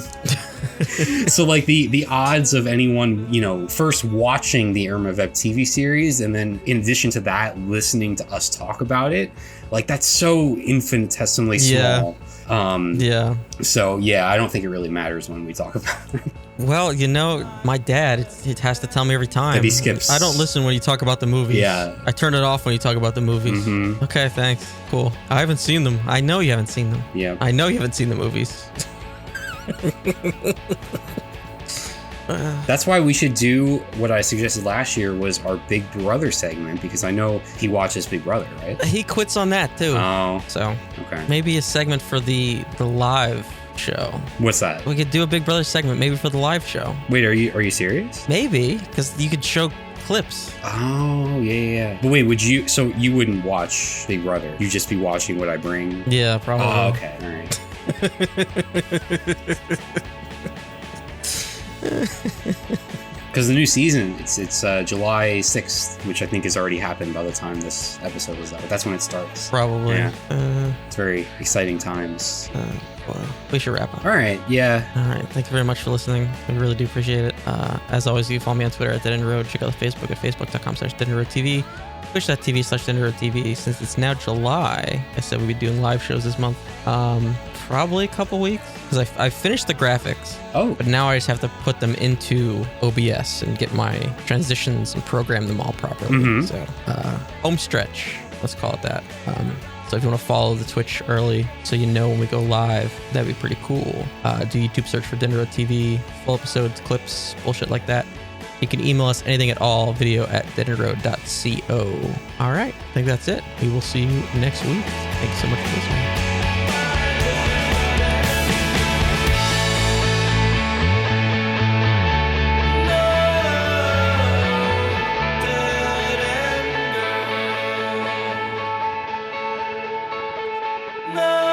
So like the odds of anyone, you know, first watching the Irma Vep TV series and then in addition to that listening to us talk about it, like that's so infinitesimally small. Yeah. So yeah, I don't think it really matters when we talk about it. Well, you know, my dad, it has to tell me every time. That he skips. I don't listen when you talk about the movies. Yeah. I turn it off when you talk about the movies. Okay, thanks. Cool. I haven't seen them. I know you haven't seen them. Yeah. I know you haven't seen the movies. That's why we should do what I suggested last year was our Big Brother segment, because I know he watches Big Brother, right? He quits on that too. Oh. So okay. Maybe a segment for the live show. What's that? We could do a Big Brother segment maybe for the live show. Wait, are you serious? Maybe, because you could show clips. Oh, yeah. But wait, you wouldn't watch Big Brother? You'd just be watching what I bring? Yeah, probably. Oh, okay. All right. Because the new season, it's July 6th, which I think has already happened by the time this episode was out. That's when it starts. Probably. Yeah. It's very exciting times. Well, we should wrap up. All right. Yeah. All right. Thank you very much for listening. We really do appreciate it. As always, you can follow me on Twitter at DeadEndRoad. Check out the Facebook at facebook.com/DeadEndRoadTV. Twitch.tv/DeadEndRoadTV. Since it's now July, I said we'd be doing live shows this month. Probably a couple weeks, because I finished the graphics. Oh. But now I just have to put them into OBS and get my transitions and program them all properly. So, home stretch, let's call it that. So if you want to follow the Twitch early so you know when we go live, that'd be pretty cool. Do YouTube search for DeadEndRoad TV, full episodes, clips, bullshit like that. You can email us anything at all, video@deadendroad.co. All right, I think that's it. We will see you next week. Thanks so much for listening. No.